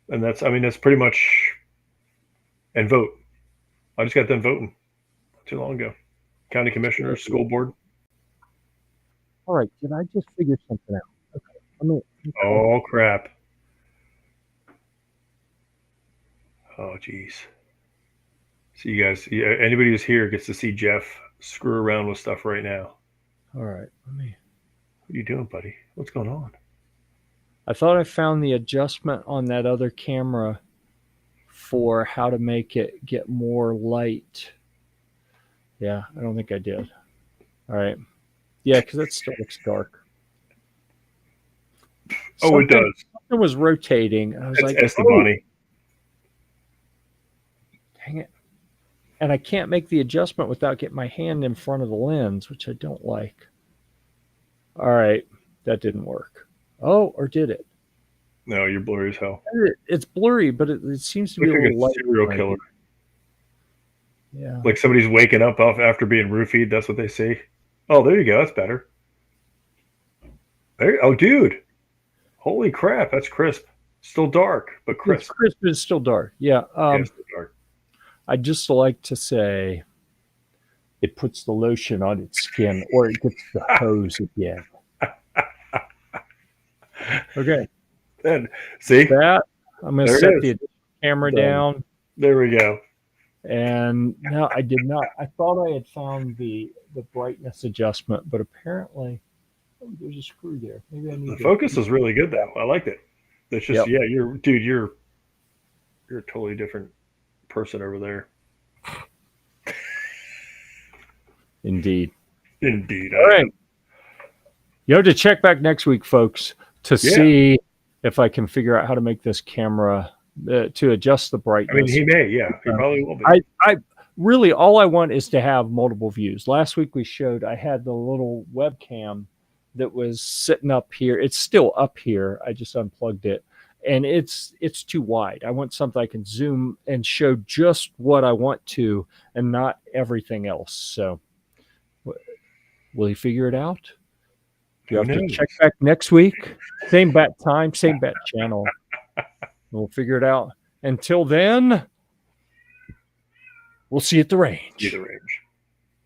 And that's pretty much. And vote. I just got done voting not too long ago. County commissioners, school board. All right. Did I just figure something out? Okay. Oh crap. Oh geez. So you guys, anybody who's here gets to see Jeff screw around with stuff right now. All right. What are you doing, buddy? What's going on? I thought I found the adjustment on that other camera for how to make it get more light. Yeah, I don't think I did. All right. Yeah, because that still looks dark. Oh, it does. Something was rotating. I was It's like, Estebani. dang it. And I can't make the adjustment without getting my hand in front of the lens, which I don't like. All right. That didn't work. Oh, or did it? No, you're blurry as hell. It's blurry, but it seems to be Look a like little a light. serial killer. Yeah. Like somebody's waking up off after being roofied. That's what they see. Oh, there you go. That's better. There. Oh, dude. Holy crap. That's crisp. Still dark, but It's crisp. crisp, but it's still dark. Yeah. Yeah, still dark. I'd just like to say it puts the lotion on its skin or it gets the hose again. Okay. And see, That I'm going to there it set is. the camera Done. down. There we go. And no, I did not. I thought I had found the brightness adjustment, but apparently there's a screw there. Maybe I need The focus is really good though. I liked it. It's just Yep. yeah, you're a totally different person over there. Indeed. Indeed. All right. You have to check back next week, folks, to see if I can figure out how to make this camera to adjust the brightness. I mean, he may, yeah, he probably will be. I really all I want is to have multiple views. Last week we showed I had the little webcam that was sitting up here. It's still up here. I just unplugged it, and it's too wide. I want something I can zoom and show just what I want to, and not everything else. So, will he figure it out? You have to check back next week. Same bat time, same bat channel. We'll figure it out. Until then, we'll see you at the range. See you at the range.